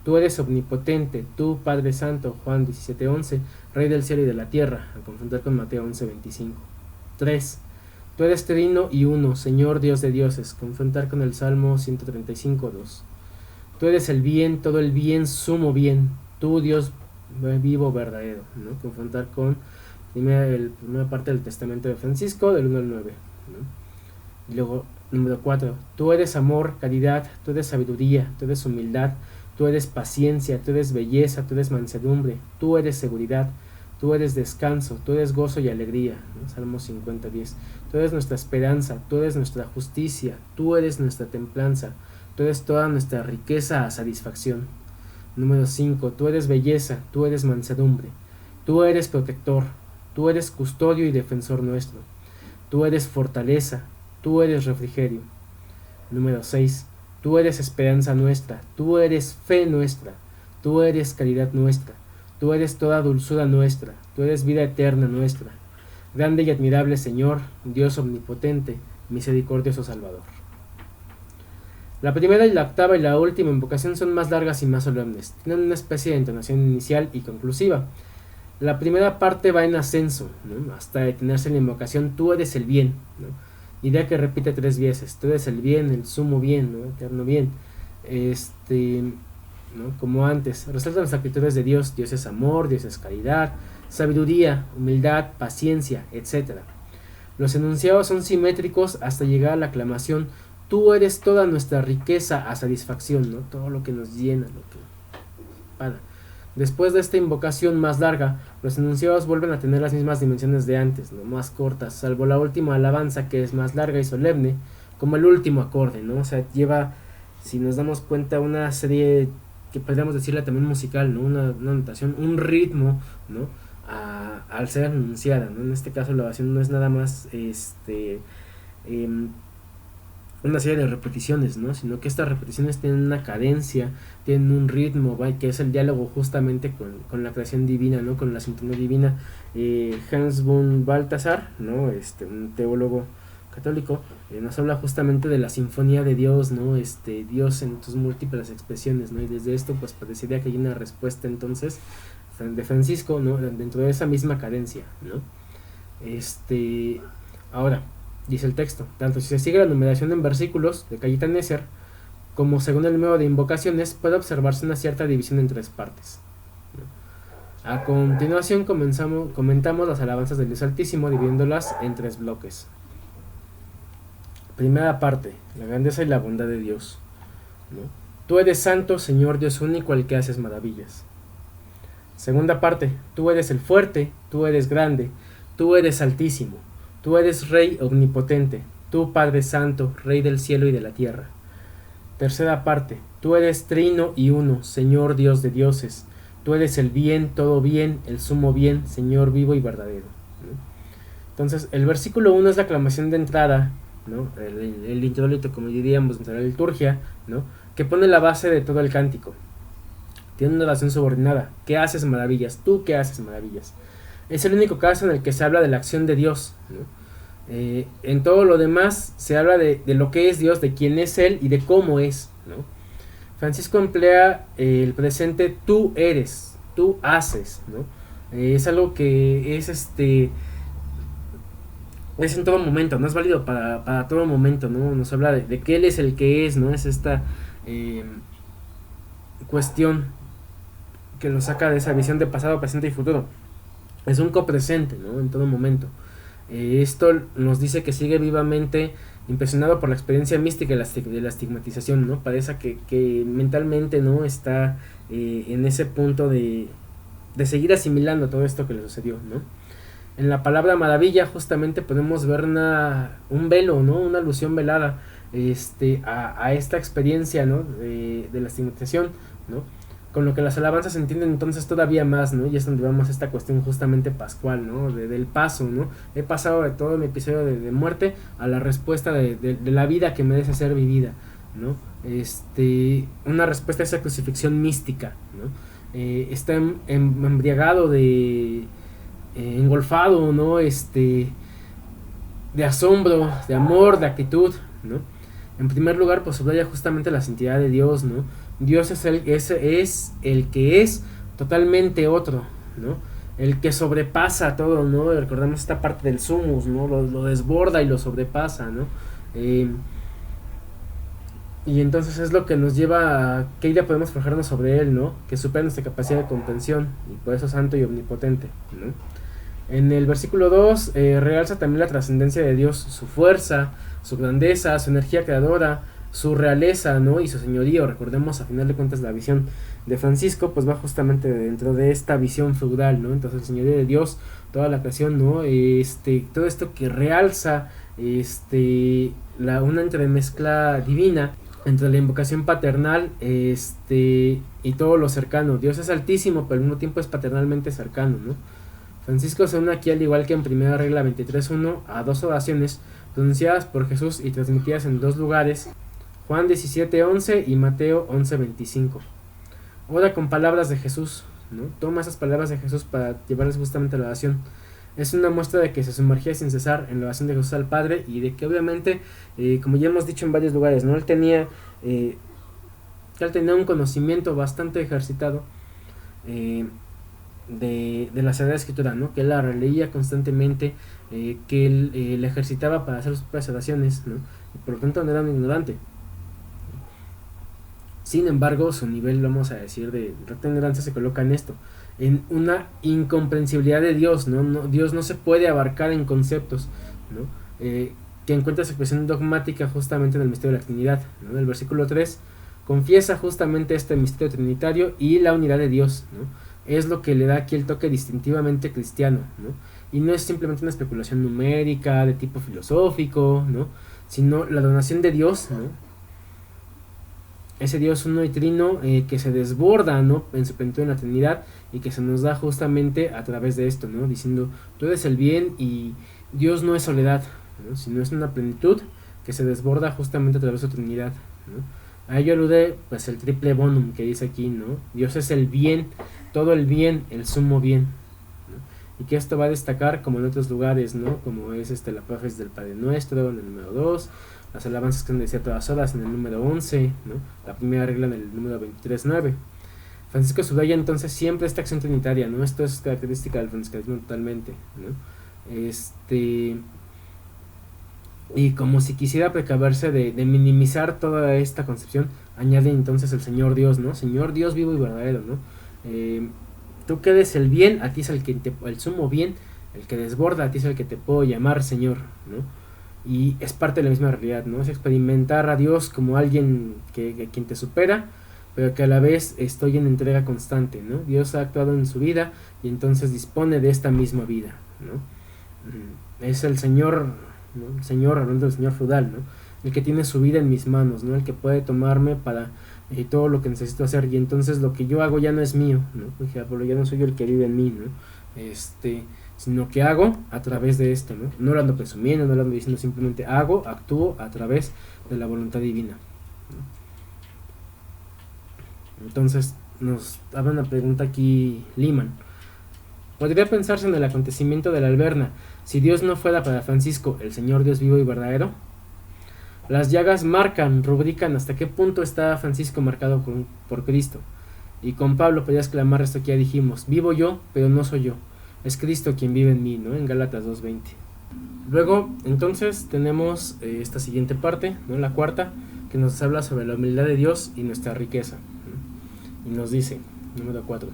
tú eres omnipotente, tú, Padre Santo, Juan 17, 11, Rey del cielo y de la tierra, a confrontar con Mateo 11, 25. 3. Tú eres trino y uno, Señor Dios de dioses, confrontar con el Salmo 135, 2. Tú eres el bien, todo el bien, sumo bien, tú Dios vivo verdadero, ¿no? Confrontar con la primera parte del testamento de Francisco, del 1 al 9, ¿no? Y luego, número 4, tú eres amor, caridad, tú eres sabiduría, tú eres humildad, tú eres paciencia, tú eres belleza, tú eres mansedumbre, tú eres seguridad, tú eres descanso, tú eres gozo y alegría, ¿no? Salmo 50, 10. Tú eres nuestra esperanza, tú eres nuestra justicia, tú eres nuestra templanza, tú eres toda nuestra riqueza a satisfacción. Número 5, tú eres belleza, tú eres mansedumbre, tú eres protector, tú eres custodio y defensor nuestro, tú eres fortaleza, tú eres refrigerio. Número 6, tú eres esperanza nuestra, tú eres fe nuestra, tú eres caridad nuestra, tú eres toda dulzura nuestra, tú eres vida eterna nuestra, grande y admirable Señor, Dios omnipotente, misericordioso Salvador. La primera y la octava y la última invocación son más largas y más solemnes, tienen una especie de entonación inicial y conclusiva. La primera parte va en ascenso, ¿no? Hasta detenerse en la invocación, tú eres el bien, ¿no? Idea que repite 3 veces, tú eres el bien, el sumo bien, ¿no? Eterno bien, ¿no? Como antes, resaltan las actitudes de Dios, Dios es amor, Dios es caridad, sabiduría, humildad, paciencia, etc. Los enunciados son simétricos hasta llegar a la aclamación, tú eres toda nuestra riqueza a satisfacción, ¿no? Todo lo que nos llena, lo que para. Después de esta invocación más larga, los enunciados vuelven a tener las mismas dimensiones de antes, ¿no? Más cortas, salvo la última alabanza que es más larga y solemne, como el último acorde, ¿no? O sea, lleva si nos damos cuenta, una serie que podríamos decirle también musical, ¿no? Una notación, un ritmo, ¿no? Al ser anunciada, ¿no? En este caso la oración no es nada más em, una serie de repeticiones, ¿no? Sino que estas repeticiones tienen una cadencia, tienen un ritmo, ¿va? Que es el diálogo justamente con la creación divina, ¿no? Con la sintonía divina. Hans von Balthasar, ¿no? Un teólogo católico, nos habla justamente de la sinfonía de Dios, ¿no? Dios en sus múltiples expresiones, ¿no? Y desde esto pues parecería que hay una respuesta entonces de Francisco, ¿no? Dentro de esa misma cadencia, ¿no? Ahora, dice el texto, tanto si se sigue la numeración en versículos de Cayetano Neser, como según el número de invocaciones, puede observarse una cierta división en tres partes, ¿no? A continuación comentamos las alabanzas del Dios Altísimo, dividiéndolas en tres bloques. Primera parte, la grandeza y la bondad de Dios, ¿no? Tú eres santo, Señor Dios único, al que haces maravillas. Segunda parte, tú eres el fuerte, tú eres grande, tú eres altísimo, tú eres Rey omnipotente, tú Padre Santo, Rey del cielo y de la tierra. Tercera parte, tú eres trino y uno, Señor Dios de dioses, tú eres el bien, todo bien, el sumo bien, Señor vivo y verdadero, ¿no? Entonces, el versículo 1 es la aclamación de entrada, ¿no? El introito, como diríamos, de la liturgia, ¿no? Que pone la base de todo el cántico. Tiene una oración subordinada. ¿Qué haces maravillas? ¿Tú qué haces maravillas? Es el único caso en el que se habla de la acción de Dios, ¿no? En todo lo demás se habla de lo que es Dios, de quién es Él y de cómo es, ¿no? Francisco emplea el presente tú eres, tú haces, ¿no? Es algo que es es en todo momento, no es válido para todo momento, ¿no? Nos habla de que Él es el que es, ¿no? Es esta cuestión que nos saca de esa visión de pasado, presente y futuro. Es un copresente, ¿no? En todo momento. Esto nos dice que sigue vivamente impresionado por la experiencia mística de la estigmatización, ¿no? Parece que mentalmente, ¿no? Está en ese punto de seguir asimilando todo esto que le sucedió, ¿no? En la palabra maravilla justamente podemos ver un velo, ¿no? Una alusión velada a esta experiencia, ¿no? De la estigmatización, ¿no? Con lo que las alabanzas se entienden entonces todavía más, ¿no? Y es donde vamos a esta cuestión justamente pascual, ¿no? Del paso, ¿no? He pasado de todo mi episodio de muerte a la respuesta de la vida que merece ser vivida, ¿no? Una respuesta a esa crucifixión mística, ¿no? Está embriagado engolfado, ¿no? De asombro, de amor, de actitud, ¿no? En primer lugar, pues subraya justamente la santidad de Dios, ¿no? Dios es el que es totalmente otro, ¿no? El que sobrepasa todo, ¿no? Recordamos esta parte del sumus, ¿no? Lo desborda y lo sobrepasa, ¿no? Y entonces es lo que nos lleva a qué idea podemos forjarnos sobre él, ¿no? Que supera nuestra capacidad de comprensión y por eso santo y omnipotente, ¿no? En el versículo 2 realza también la trascendencia de Dios, su fuerza, su grandeza, su energía creadora, su realeza, ¿no? Y su señorío. Recordemos, a final de cuentas, la visión de Francisco pues va justamente dentro de esta visión feudal, ¿no? Entonces el señorío de Dios, toda la creación, ¿no? Todo esto que realza una entremezcla divina entre la invocación paternal y todo lo cercano. Dios es altísimo, pero al mismo tiempo es paternalmente cercano, ¿no? Francisco se une aquí, al igual que en primera regla 23.1, a dos oraciones pronunciadas por Jesús y transmitidas en dos lugares, Juan 17.11 y Mateo 11.25. Ora con palabras de Jesús, ¿no? Toma esas palabras de Jesús para llevarles justamente a la oración. Es una muestra de que se sumergía sin cesar en la oración de Jesús al Padre y de que obviamente, como ya hemos dicho en varios lugares, ¿no? Él tenía un conocimiento bastante ejercitado de la Sagrada Escritura, ¿no? Que él la releía constantemente, que él la ejercitaba para hacer sus propias oraciones, ¿no? Y por lo tanto no era un ignorante. Sin embargo, su nivel, vamos a decir, de recta ignorancia se coloca en esto, en una incomprensibilidad de Dios, ¿no? Dios no se puede abarcar en conceptos, ¿no? Que encuentra su expresión dogmática justamente en el misterio de la Trinidad, ¿no? En el versículo 3 confiesa justamente este misterio trinitario y la unidad de Dios, ¿no? Es lo que le da aquí el toque distintivamente cristiano, ¿no? Y no es simplemente una especulación numérica de tipo filosófico, ¿no? Sino la donación de Dios, ¿no? ese Dios uno y trino que se desborda, ¿no?, en su plenitud en la Trinidad, y que se nos da justamente a través de esto, ¿no?, diciendo, tú eres el bien, y Dios no es soledad, ¿no?, sino es una plenitud que se desborda justamente a través de su Trinidad, ¿no? A ello alude pues el triple bonum que dice aquí, ¿no? Dios es el bien, todo el bien, el sumo bien, ¿no? Y que esto va a destacar como en otros lugares, ¿no?, como es la profecía del Padre Nuestro en el número 2, las alabanzas que han decía todas horas en el número 11, ¿no?, la primera regla en el número 23.9. Francisco subraya entonces siempre esta acción trinitaria, ¿no? Esto es característica del franciscanismo totalmente, ¿no? Y como si quisiera precaverse de minimizar toda esta concepción, añade entonces el Señor Dios, ¿no? Señor Dios vivo y verdadero, ¿no? Tú que eres el bien, a ti es el sumo bien, el que desborda, a ti es el que te puedo llamar Señor, ¿no? Y es parte de la misma realidad, ¿no? Es experimentar a Dios como alguien quien te supera, pero que a la vez estoy en entrega constante, ¿no? Dios ha actuado en su vida y entonces dispone de esta misma vida, ¿no? Es el Señor, ¿no?, el Señor, hablando del Señor feudal, ¿no?, el que tiene su vida en mis manos, ¿no?, el que puede tomarme para todo lo que necesito hacer, y entonces lo que yo hago ya no es mío, ¿no?, porque ya no soy yo el que vive en mí, ¿no?, sino que hago a través de esto, ¿no? No lo ando presumiendo, no lo ando diciendo, simplemente actúo a través de la voluntad divina, ¿no? Entonces nos hace una pregunta aquí Liman. ¿Podría pensarse en el acontecimiento de la Alberna si Dios no fuera para Francisco el Señor Dios vivo y verdadero? Las llagas rubrican hasta qué punto está Francisco marcado por Cristo. Y con Pablo podría exclamar esto que ya dijimos: vivo yo, pero no soy yo, es Cristo quien vive en mí, ¿no?, en Gálatas 2:20. Luego, entonces, tenemos esta siguiente parte, ¿no?, la cuarta, que nos habla sobre la humildad de Dios y nuestra riqueza, ¿no? Y nos dice, número 4: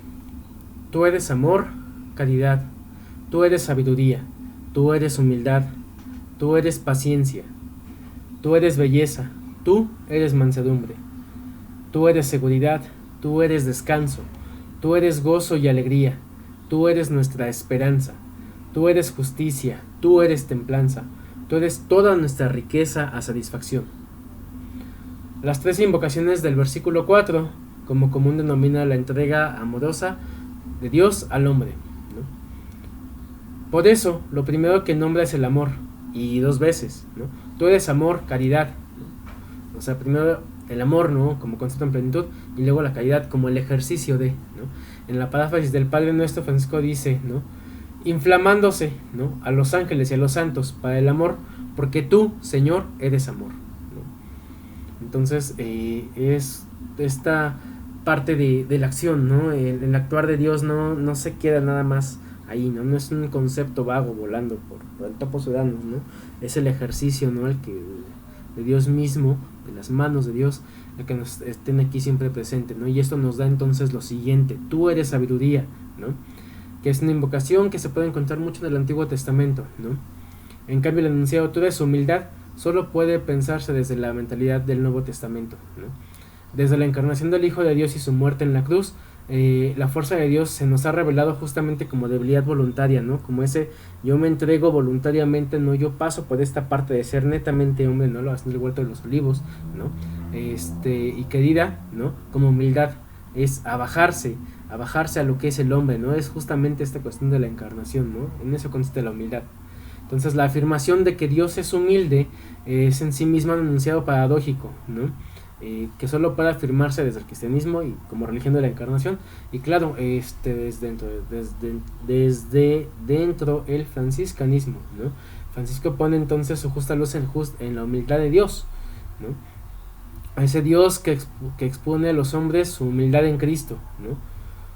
tú eres amor, caridad, tú eres sabiduría, tú eres humildad, tú eres paciencia, tú eres belleza, tú eres mansedumbre, tú eres seguridad, tú eres descanso, tú eres gozo y alegría, tú eres nuestra esperanza, tú eres justicia, tú eres templanza, tú eres toda nuestra riqueza a satisfacción. Las tres invocaciones del versículo 4, como común denomina la entrega amorosa de Dios al hombre, ¿no? Por eso, lo primero que nombra es el amor, y 2 veces, ¿no? Tú eres amor, caridad, ¿no? O sea, primero el amor, ¿no?, como concepto en plenitud, y luego la caridad como el ejercicio de, ¿no? En la paráfrasis del Padre Nuestro, Francisco dice, ¿no?, inflamándose, ¿no?, a los ángeles y a los santos para el amor, porque tú, Señor, eres amor, ¿no? Entonces, es esta parte de la acción, ¿no? El actuar de Dios no se queda nada más ahí, ¿no? No es un concepto vago volando por el topo sudano, ¿no? Es el ejercicio, ¿no?, de Dios mismo, de las manos de Dios, el que nos estén aquí siempre presente, ¿no? Y esto nos da entonces lo siguiente: tú eres sabiduría, ¿no?, que es una invocación que se puede encontrar mucho en el Antiguo Testamento, ¿no? En cambio, el enunciado tú eres humildad solo puede pensarse desde la mentalidad del Nuevo Testamento, ¿no? Desde la encarnación del Hijo de Dios y su muerte en la cruz, la fuerza de Dios se nos ha revelado justamente como debilidad voluntaria, ¿no? Como ese yo me entrego voluntariamente, ¿no? Yo paso por esta parte de ser netamente hombre, ¿no? Lo hacen el huerto de los olivos, ¿no? Y querida, ¿no?, como humildad es a bajarse a lo que es el hombre, ¿no? Es justamente esta cuestión de la encarnación, ¿no? En eso consiste la humildad. Entonces, la afirmación de que Dios es humilde es en sí misma un enunciado paradójico, ¿no? Que solo puede afirmarse desde el cristianismo y como religión de la encarnación, y claro, desde dentro el franciscanismo, ¿no? Francisco pone entonces su justa luz en la humildad de Dios, ¿no? A ese Dios que expone a los hombres su humildad en Cristo, ¿no?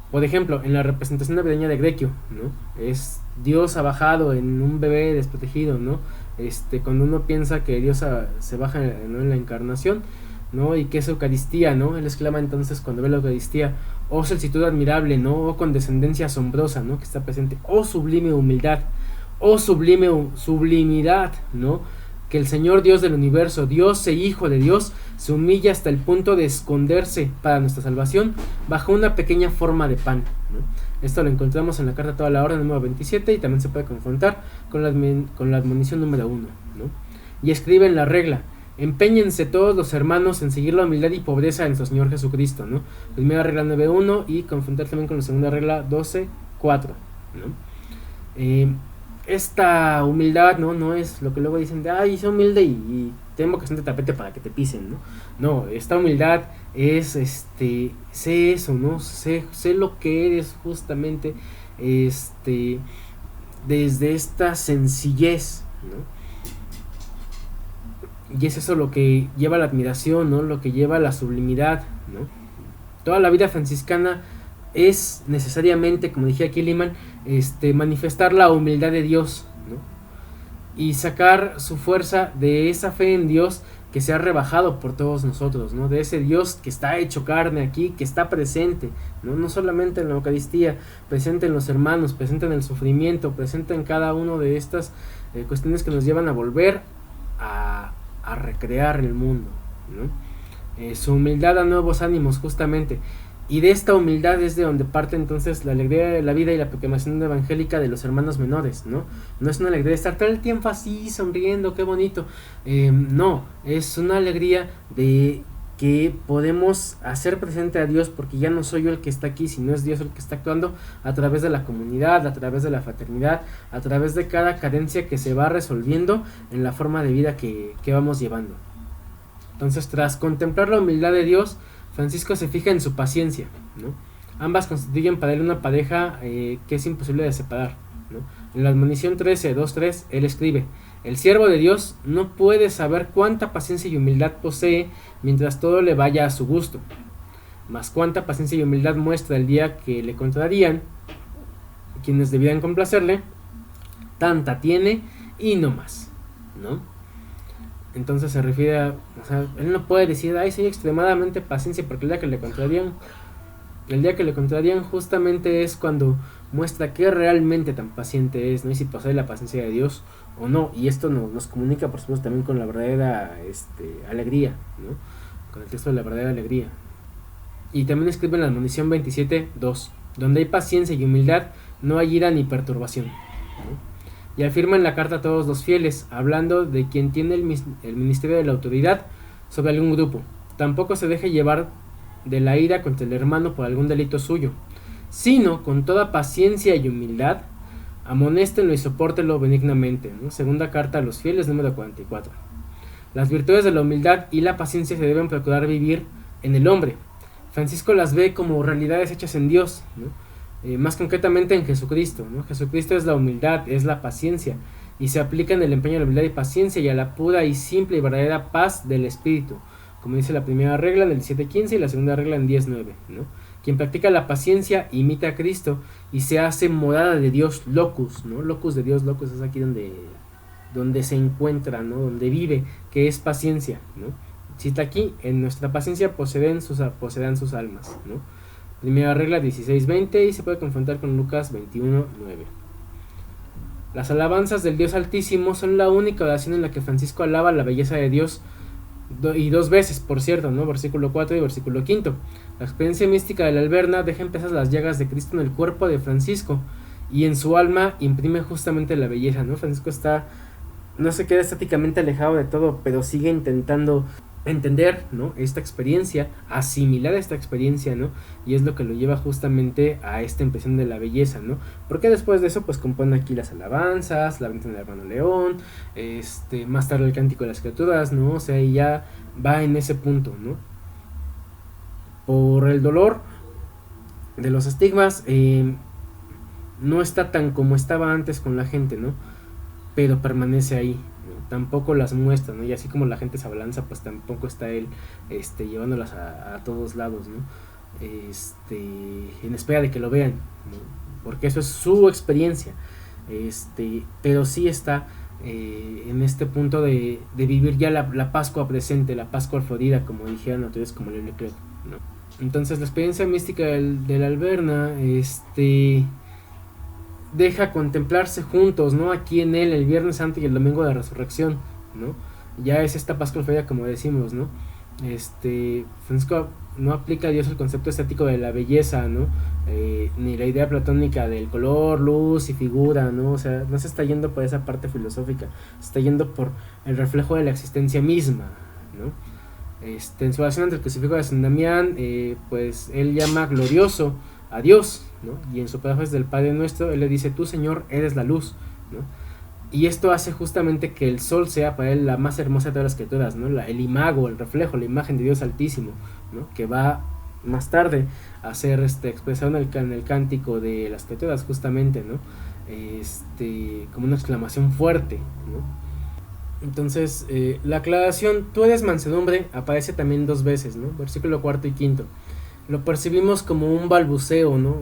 Por ejemplo, en la representación navideña de Grequio, ¿no?, es Dios ha bajado en un bebé desprotegido, ¿no? Cuando uno piensa que Dios se baja, ¿no?, en la encarnación, ¿no?, y que es Eucaristía, ¿no? Él exclama entonces cuando ve la Eucaristía: oh solicitud admirable, ¿no?, oh condescendencia asombrosa, ¿no?, que está presente, oh sublime humildad, oh sublime sublimidad, ¿no?, que el Señor Dios del universo, Dios e Hijo de Dios, se humilla hasta el punto de esconderse para nuestra salvación bajo una pequeña forma de pan, ¿no? Esto lo encontramos en la carta a toda la orden número 27 y también se puede confrontar con la admonición número 1, ¿no? Y escribe en la regla: Empeñense todos los hermanos en seguir la humildad y pobreza de nuestro Señor Jesucristo, ¿no? Primera regla 9.1 y confrontar también con la segunda regla 12.4, ¿no? Esta humildad, no es lo que luego dicen de, ay, soy humilde y tengo que ser de tapete para que te pisen, ¿no? No, esta humildad es, sé eso, ¿no? Sé lo que eres justamente, desde esta sencillez, ¿no? Y es eso lo que lleva a la admiración, ¿no? Lo que lleva a la sublimidad, ¿no? Toda la vida franciscana es necesariamente, como dije aquí Liman, manifestar la humildad de Dios, ¿no? Y sacar su fuerza de esa fe en Dios que se ha rebajado por todos nosotros, ¿no? De ese Dios que está hecho carne aquí, que está presente, no solamente en la Eucaristía, presente en los hermanos, presente en el sufrimiento, presente en cada una de estas cuestiones que nos llevan a volver a recrear el mundo, ¿no? Su humildad da nuevos ánimos justamente, y de esta humildad es de donde parte entonces la alegría de la vida y la proclamación evangélica de los hermanos menores, ¿no? No es una alegría de estar todo el tiempo así sonriendo, qué bonito, no, es una alegría de que podemos hacer presente a Dios, porque ya no soy yo el que está aquí, sino es Dios el que está actuando a través de la comunidad, a través de la fraternidad, a través de cada carencia que se va resolviendo en la forma de vida que vamos llevando. Entonces, tras contemplar la humildad de Dios, Francisco se fija en su paciencia, ¿no? Ambas constituyen para él una pareja que es imposible de separar, ¿no? En la admonición 13.2.3 él escribe: el siervo de Dios no puede saber cuánta paciencia y humildad posee mientras todo le vaya a su gusto, mas cuánta paciencia y humildad muestra el día que le contrarían quienes debían complacerle, tanta tiene y no más, ¿no? Entonces se refiere a, o sea, él no puede decir, ay, soy extremadamente paciente, porque el día que le contrarían justamente es cuando muestra que realmente tan paciente es, ¿no? Y si posee la paciencia de Dios o no. Y esto nos comunica, por supuesto, también con la verdadera alegría, ¿no? Con el texto de la verdadera alegría. Y también escribe en la admonición 27.2: donde hay paciencia y humildad, no hay ira ni perturbación, ¿no? Y afirma en la carta a todos los fieles, hablando de quien tiene el ministerio de la autoridad sobre algún grupo: tampoco se deje llevar de la ira contra el hermano por algún delito suyo, sino con toda paciencia y humildad amonéstenlo y sopórtelo benignamente, ¿no? Segunda carta a los fieles, número 44. Las virtudes de la humildad y la paciencia se deben procurar vivir en el hombre. Francisco las ve como realidades hechas en Dios, ¿no? Más concretamente en Jesucristo, ¿no? Jesucristo es la humildad, es la paciencia, y se aplica en el empeño de la humildad y paciencia y a la pura y simple y verdadera paz del espíritu, como dice la primera regla en el 7.15 y la segunda regla en 10.9, ¿no? Quien practica la paciencia imita a Cristo y se hace morada de Dios, locus, ¿no? Locus de Dios, locus es aquí donde se encuentra, ¿no? Donde vive, que es paciencia, ¿no? Cita aquí: en nuestra paciencia poseerán sus almas, ¿no? Primera regla 16.20 y se puede confrontar con Lucas 21.9. Las alabanzas del Dios Altísimo son la única oración en la que Francisco alaba la belleza de Dios, y dos veces, por cierto, ¿no? Versículo 4 y versículo 5. La experiencia mística de la Alberna deja empezar las llagas de Cristo en el cuerpo de Francisco, y en su alma imprime justamente la belleza, ¿no? Francisco no se queda estáticamente alejado de todo, pero sigue intentando entender, ¿no? Esta experiencia, asimilar esta experiencia, ¿no? Y es lo que lo lleva justamente a esta impresión de la belleza, ¿no? Porque después de eso, pues compone aquí las alabanzas, la venta del hermano León, más tarde el cántico de las criaturas, ¿no? O sea, y ya va en ese punto, ¿no? Por el dolor de los estigmas, no está tan como estaba antes con la gente, ¿no? Pero permanece ahí, ¿no? Tampoco las muestra, ¿no? Y así como la gente se abalanza, pues tampoco está él llevándolas a todos lados, ¿no? En espera de que lo vean, ¿no? Porque eso es su experiencia, pero sí está en este punto de vivir ya la Pascua presente, la Pascua florida, como dijeron autores como León Leclerc, ¿no? Entonces la experiencia mística de la Alberna, deja contemplarse juntos, ¿no? Aquí en él, el Viernes Santo y el Domingo de la Resurrección, ¿no? Ya es esta Pascua Florida, como decimos, ¿no? Francisco no aplica a Dios el concepto estético de la belleza, ¿no? Ni la idea platónica del color, luz y figura, ¿no? O sea, no se está yendo por esa parte filosófica, se está yendo por el reflejo de la existencia misma, ¿no? En su oración ante el crucifijo de San Damián, pues él llama glorioso a Dios, ¿no? Y en su paráfrasis del Padre Nuestro, él le dice: tú, Señor, eres la luz, ¿no? Y esto hace justamente que el sol sea para él la más hermosa de todas las criaturas, ¿no? El imago, el reflejo, la imagen de Dios Altísimo, ¿no? Que va más tarde a ser expresado en el cántico de las criaturas, justamente, ¿no? Como una exclamación fuerte, ¿no? Entonces, la aclaración, tú eres mansedumbre, aparece también 2 veces, ¿no? Versículo 4 y 5. Lo percibimos como un balbuceo, ¿no?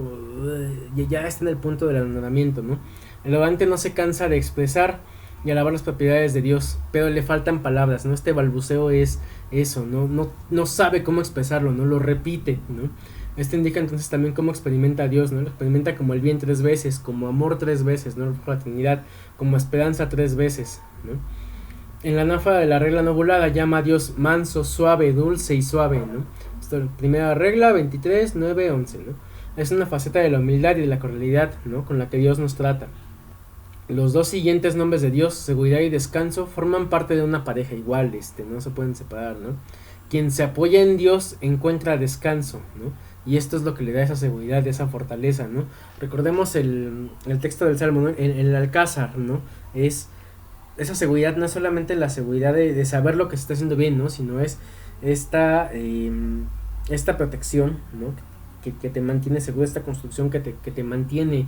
Ya está en el punto del anonadamiento, ¿no? El orante no se cansa de expresar y alabar las propiedades de Dios, pero le faltan palabras, ¿no? Este balbuceo es eso, no sabe cómo expresarlo, ¿no? Lo repite, ¿no? Esto indica entonces también cómo experimenta a Dios, ¿no? Lo experimenta como el bien 3 veces, como amor 3 veces, ¿no? La Trinidad, como esperanza 3 veces, ¿no? En la náfara de la regla nobulada llama a Dios manso, suave, dulce y suave, ¿no? Esto, primera regla, 23, 9, 11, ¿no? Es una faceta de la humildad y de la cordialidad, ¿no? Con la que Dios nos trata. Los 2 siguientes nombres de Dios, seguridad y descanso, forman parte de una pareja igual, no se pueden separar, ¿no? Quien se apoya en Dios encuentra descanso, ¿no? Y esto es lo que le da esa seguridad, esa fortaleza, ¿no? Recordemos el texto del Salmo, ¿no? El alcázar, ¿no? Esa seguridad no es solamente la seguridad de saber lo que se está haciendo bien, ¿no? Sino es esta protección, ¿no? Que te mantiene seguro, esta construcción que te mantiene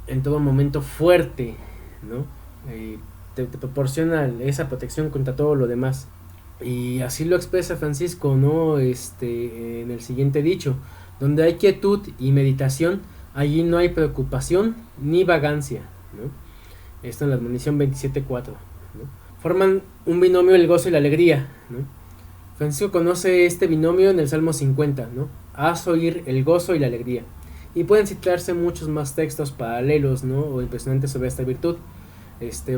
en todo momento fuerte, ¿no? Te proporciona esa protección contra todo lo demás. Y así lo expresa Francisco, ¿no? En el siguiente dicho: donde hay quietud y meditación, allí no hay preocupación ni vagancia, ¿no? Esto en la admonición 27.4, ¿no? Forman un binomio el gozo y la alegría, ¿no? Francisco conoce este binomio en el Salmo 50, ¿no? Haz oír el gozo y la alegría. Y pueden citarse muchos más textos paralelos, ¿no? O impresionantes sobre esta virtud.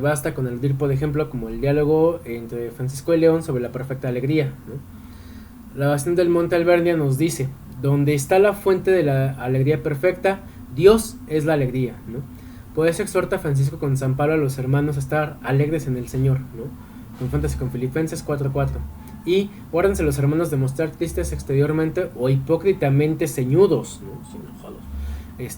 Basta con aludir, por ejemplo, como el diálogo entre Francisco y León sobre la perfecta alegría, ¿no? La oración del Monte Albernia nos dice: donde está la fuente de la alegría perfecta, Dios es la alegría, ¿no? Por eso exhorta Francisco con San Pablo a los hermanos a estar alegres en el Señor, ¿no? Confróntase con Filipenses 4.4. Y guárdense los hermanos de mostrar tristes exteriormente o hipócritamente ceñudos, ¿no? Enojados.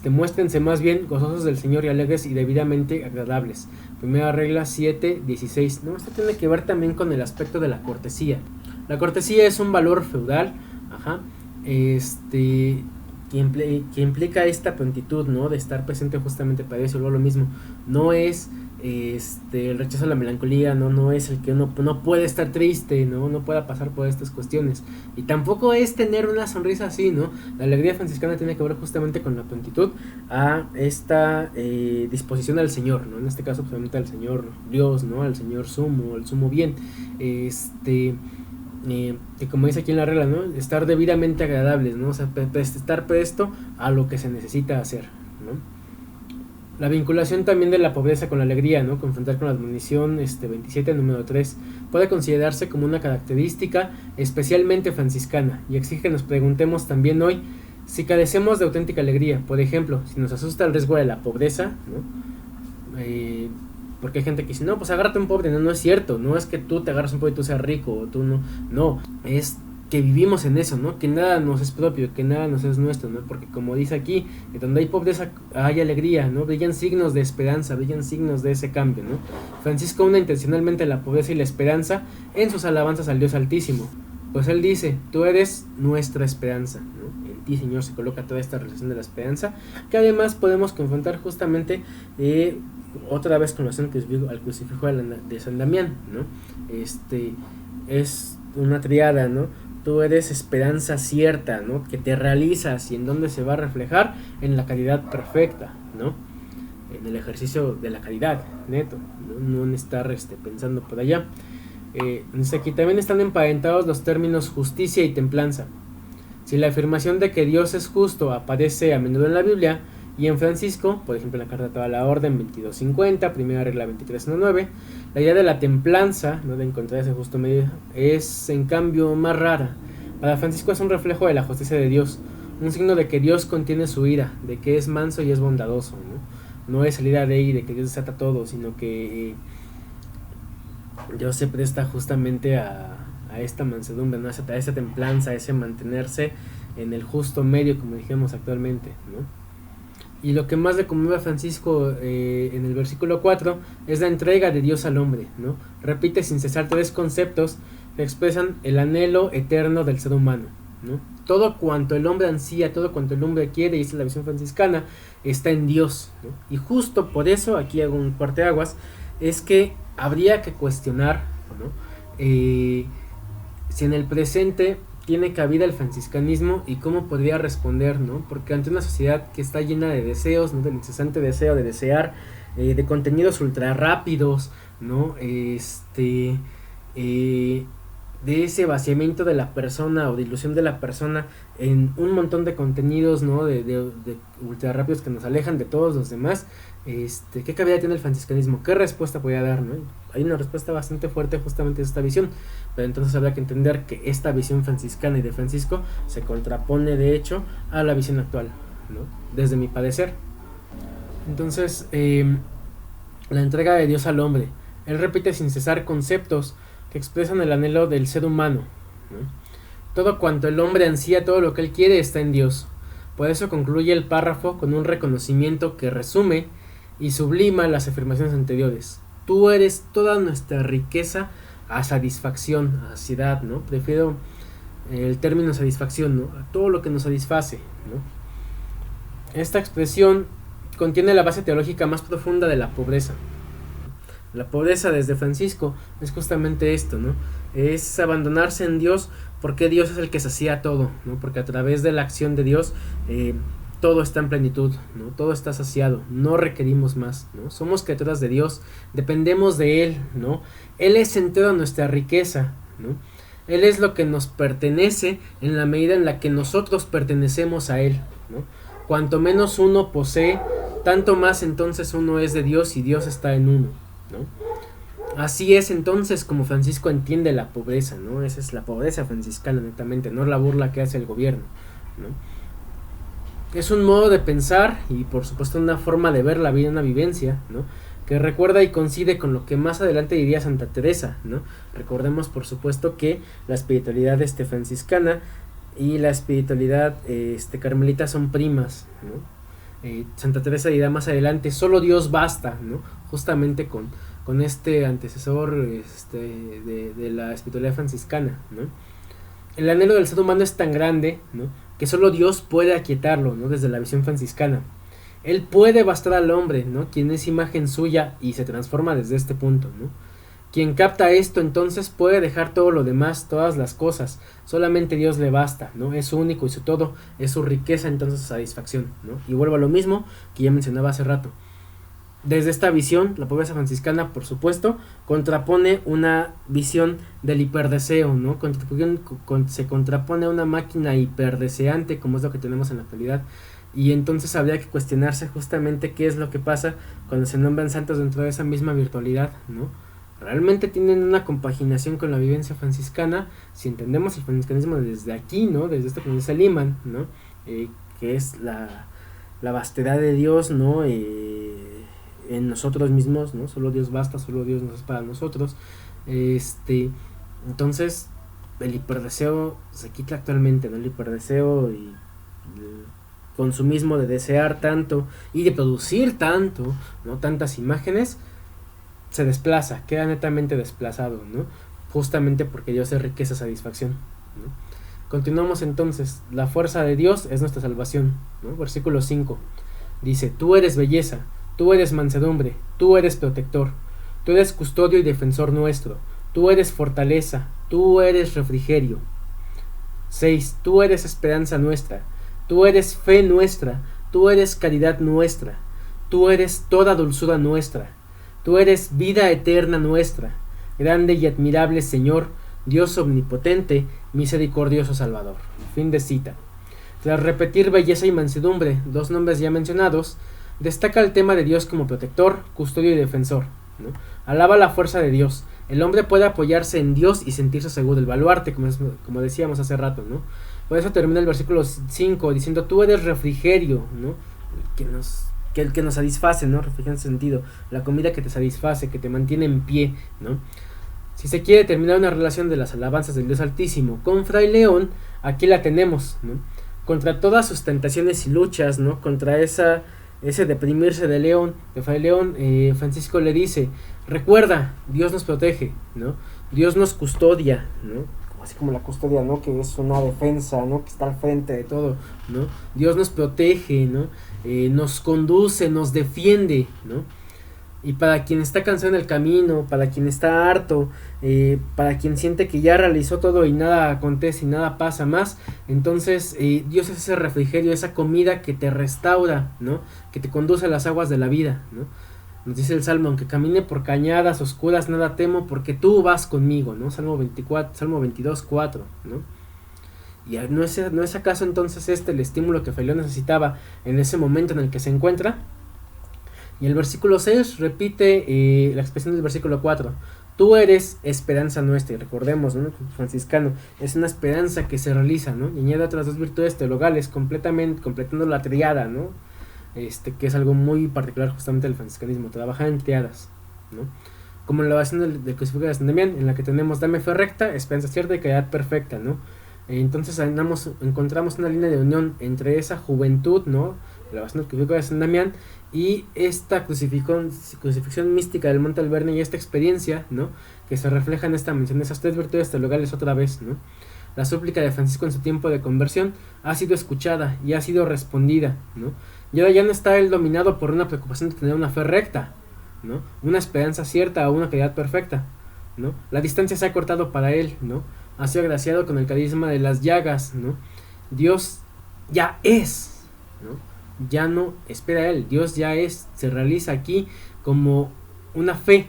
Muéstrense más bien gozosos del Señor y alegres y debidamente agradables. Primera regla 7.16, ¿no? Esto tiene que ver también con el aspecto de la cortesía. La cortesía es un valor feudal, que implica esta prontitud, ¿no? De estar presente justamente para eso. Luego lo mismo, no es el rechazo a la melancolía, no es el que uno no puede estar triste, no pueda pasar por estas cuestiones, y tampoco es tener una sonrisa así, ¿no? La alegría franciscana tiene que ver justamente con la prontitud a esta disposición al Señor, ¿no? En este caso obviamente al Señor Dios, ¿no? Al Señor sumo, al sumo bien, que como dice aquí en la regla, ¿no? Estar debidamente agradables, ¿no? O sea, estar presto a lo que se necesita hacer, ¿no? La vinculación también de la pobreza con la alegría, ¿no? Confrontar con la admonición 27, número 3, puede considerarse como una característica especialmente franciscana, y exige que nos preguntemos también hoy si carecemos de auténtica alegría. Por ejemplo, si nos asusta el riesgo de la pobreza, ¿no? Porque hay gente que dice: no, pues agárrate un pobre. No es cierto, no es que tú te agarras un pobre y tú seas rico, o tú no, es que vivimos en eso, ¿no? Que nada nos es propio, que nada nos es nuestro, ¿no? Porque como dice aquí, donde hay pobreza hay alegría, ¿no? Brillan signos de esperanza, brillan signos de ese cambio, ¿no? Francisco une intencionalmente la pobreza y la esperanza en sus alabanzas al Dios Altísimo, pues él dice: tú eres nuestra esperanza, ¿no? En ti, Señor, se coloca toda esta relación de la esperanza, que además podemos confrontar justamente otra vez con la relación al crucifijo de San Damián, ¿no? Es una triada, ¿no? Tú eres esperanza cierta, ¿no? Que te realizas, y en dónde se va a reflejar en la caridad perfecta, ¿no? En el ejercicio de la caridad, neto, no en estar pensando por allá. Aquí también están emparentados los términos justicia y templanza. Si la afirmación de que Dios es justo aparece a menudo en la Biblia y en Francisco, por ejemplo en la carta a toda la orden 22.50, primera regla 23.9, la idea de la templanza, ¿no? De encontrar ese justo medio, es en cambio más rara. Para Francisco es un reflejo de la justicia de Dios, un signo de que Dios contiene su ira, de que es manso y es bondadoso, ¿no? No es salida de ahí, de que Dios desata todo, sino que Dios se presta justamente a esta mansedumbre, ¿no? A esa templanza, a ese mantenerse en el justo medio, como dijimos actualmente, ¿no? Y lo que más le conmueve a Francisco en el versículo 4 es la entrega de Dios al hombre, ¿no? Repite sin cesar tres conceptos que expresan el anhelo eterno del ser humano, ¿no? Todo cuanto el hombre ansía, todo cuanto el hombre quiere, y esa es la visión franciscana, está en Dios, ¿no? Y justo por eso, aquí hago un parteaguas, es que habría que cuestionar, ¿no? Si en el presente tiene cabida el franciscanismo y cómo podría responder, ¿no? Porque ante una sociedad que está llena de deseos, ¿no? Del incesante deseo de desear, de contenidos ultra rápidos, ¿no? De ese vaciamiento de la persona o de ilusión de la persona en un montón de contenidos, ¿no? De ultra rápidos que nos alejan de todos los demás. ¿Qué cabida tiene el franciscanismo? ¿Qué respuesta podría dar, no? Hay una respuesta bastante fuerte justamente de esta visión, pero entonces habrá que entender que esta visión franciscana y de Francisco se contrapone de hecho a la visión actual, ¿no? Desde mi parecer. Entonces, la entrega de Dios al hombre. Él repite sin cesar conceptos que expresan el anhelo del ser humano, ¿no? Todo cuanto el hombre ansía, todo lo que él quiere está en Dios. Por eso concluye el párrafo con un reconocimiento que resume y sublima las afirmaciones anteriores. Tú eres toda nuestra riqueza a satisfacción, a saciedad, ¿no? Prefiero el término satisfacción, ¿no? A todo lo que nos satisface, ¿no? Esta expresión contiene la base teológica más profunda de la pobreza. La pobreza desde Francisco es justamente esto, ¿no? Es abandonarse en Dios porque Dios es el que sacía todo, ¿no? Porque a través de la acción de Dios todo está en plenitud, ¿no? Todo está saciado, no requerimos más, ¿no? Somos criaturas de Dios, dependemos de Él, ¿no? Él es entera nuestra riqueza, ¿no? Él es lo que nos pertenece en la medida en la que nosotros pertenecemos a Él, ¿no? Cuanto menos uno posee, tanto más entonces uno es de Dios y Dios está en uno, ¿no? Así es entonces como Francisco entiende la pobreza, ¿no? Esa es la pobreza franciscana netamente, no la burla que hace el gobierno, ¿no? Es un modo de pensar y por supuesto una forma de ver la vida, una vivencia, ¿no? Que recuerda y coincide con lo que más adelante diría Santa Teresa, ¿no? Recordemos por supuesto que la espiritualidad franciscana y la espiritualidad carmelita son primas, ¿no? Santa Teresa dirá más adelante, solo Dios basta, ¿no? Justamente con este antecesor de la espiritualidad franciscana, ¿no? El anhelo del ser humano es tan grande, ¿no? Que solo Dios puede aquietarlo, ¿no? Desde la visión franciscana. Él puede bastar al hombre, ¿no? Quien es imagen suya y se transforma desde este punto, ¿no? Quien capta esto entonces puede dejar todo lo demás, todas las cosas. Solamente Dios le basta, ¿no? Es su único y su todo, es su riqueza entonces su satisfacción, ¿no? Y vuelvo a lo mismo que ya mencionaba hace rato. Desde esta visión, la pobreza franciscana, por supuesto, contrapone una visión del hiperdeseo, ¿no? Se contrapone a una máquina hiperdeseante, como es lo que tenemos en la actualidad. Y entonces habría que cuestionarse justamente qué es lo que pasa cuando se nombran santos dentro de esa misma virtualidad, ¿no? Realmente tienen una compaginación con la vivencia franciscana, si entendemos el franciscanismo desde aquí, ¿no? Desde esto que nos dice Liman, ¿no? Que es la vastedad de Dios, ¿no? En nosotros mismos, ¿no? Solo Dios basta, solo Dios nos es para nosotros. Entonces el hiperdeseo se quita actualmente, ¿no? El hiperdeseo y el consumismo de desear tanto y de producir tanto, ¿no? Tantas imágenes se desplaza, queda netamente desplazado, ¿no? Justamente porque Dios es riqueza, satisfacción, ¿no? Continuamos entonces, la fuerza de Dios es nuestra salvación, ¿no? Versículo 5 dice, tú eres belleza, tú eres mansedumbre, tú eres protector, tú eres custodio y defensor nuestro, tú eres fortaleza, tú eres refrigerio. 6. Tú eres esperanza nuestra, tú eres fe nuestra, tú eres caridad nuestra, tú eres toda dulzura nuestra, tú eres vida eterna nuestra, grande y admirable Señor, Dios omnipotente, misericordioso Salvador. Fin de cita. Tras repetir belleza y mansedumbre, dos nombres ya mencionados, destaca el tema de Dios como protector, custodio y defensor, ¿no? Alaba la fuerza de Dios. El hombre puede apoyarse en Dios y sentirse seguro, el baluarte, como decíamos hace rato, ¿no? Por eso termina el versículo 5 diciendo, tú eres refrigerio, ¿no? El que nos satisface, ¿no? Refrigerio en sentido, la comida que te satisface, que te mantiene en pie, ¿no? Si se quiere terminar una relación de las alabanzas del Dios Altísimo con Fray León, aquí la tenemos, ¿no? Contra todas sus tentaciones y luchas, ¿no? Contra ese deprimirse de Fray León, Francisco le dice: recuerda, Dios nos protege, ¿no? Dios nos custodia, ¿no? Así como la custodia, ¿no? Que es una defensa, ¿no? Que está al frente de todo, ¿no? Dios nos protege, ¿no? Nos conduce, nos defiende, ¿no? Y para quien está cansado en el camino, para quien está harto, para quien siente que ya realizó todo y nada acontece y nada pasa más, entonces Dios es ese refrigerio, esa comida que te restaura, ¿no? Que te conduce a las aguas de la vida, ¿no? Nos dice el Salmo: aunque camine por cañadas oscuras, nada temo, porque tú vas conmigo, ¿no? Salmo 22, 4, ¿no? Y ¿no es acaso entonces el estímulo que Fray León necesitaba en ese momento en el que se encuentra? Y el versículo 6 repite la expresión del versículo 4. Tú eres esperanza nuestra. Y recordemos, ¿no? Franciscano es una esperanza que se realiza, ¿no? Y añade otras dos virtudes teologales, completando la triada, ¿no? Que es algo muy particular justamente del franciscanismo, trabajar en triadas, ¿no? Como en la oración del crucifijo de San Damián, en la que tenemos: dame fe recta, esperanza cierta y caridad perfecta, ¿no? Entonces encontramos una línea de unión entre esa juventud, ¿no? La oración del crucifijo de San Damián y esta crucifixión mística del Monte Alverne, y esta experiencia, ¿no? Que se refleja en esta mención de esas tres virtudes teologales otra vez, ¿no? La súplica de Francisco en su tiempo de conversión ha sido escuchada y ha sido respondida, ¿no? Y ahora ya no está él dominado por una preocupación de tener una fe recta, ¿no? Una esperanza cierta o una caridad perfecta, ¿no? La distancia se ha cortado para él, ¿no? Ha sido agraciado con el carisma de las llagas, ¿no? Dios ya es, ¿no? Ya no espera a él, Dios ya es, se realiza aquí como una fe,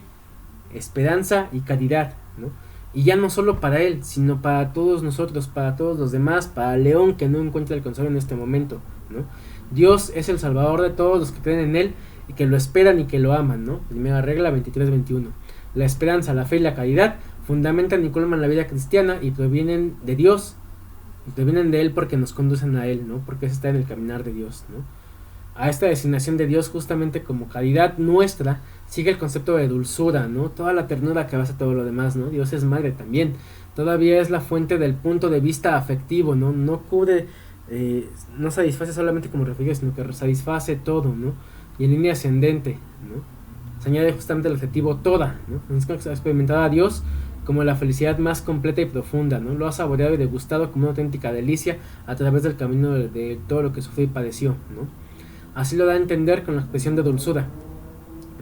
esperanza y caridad, ¿no? Y ya no solo para él, sino para todos nosotros, para todos los demás, para León, que no encuentra el consuelo en este momento, ¿no? Dios es el salvador de todos los que creen en él y que lo esperan y que lo aman, ¿no? Primera regla 23-21. La esperanza, la fe y la caridad fundamentan y colman la vida cristiana y provienen de Dios, y provienen de él porque nos conducen a él, ¿no? Porque está en el caminar de Dios, ¿no? A esta designación de Dios justamente como caridad nuestra sigue el concepto de dulzura, ¿no? Toda la ternura que basa todo lo demás, ¿no? Dios es madre también. Todavía es la fuente del punto de vista afectivo, ¿no? No cubre, no satisface solamente como refrigerio, sino que satisface todo, ¿no? Y en línea ascendente, ¿no? Se añade justamente el adjetivo toda, ¿no? Ha experimentado a Dios como la felicidad más completa y profunda, ¿no? Lo ha saboreado y degustado como una auténtica delicia a través del camino de todo lo que sufrió y padeció, ¿no? Así lo da a entender con la expresión de dulzura,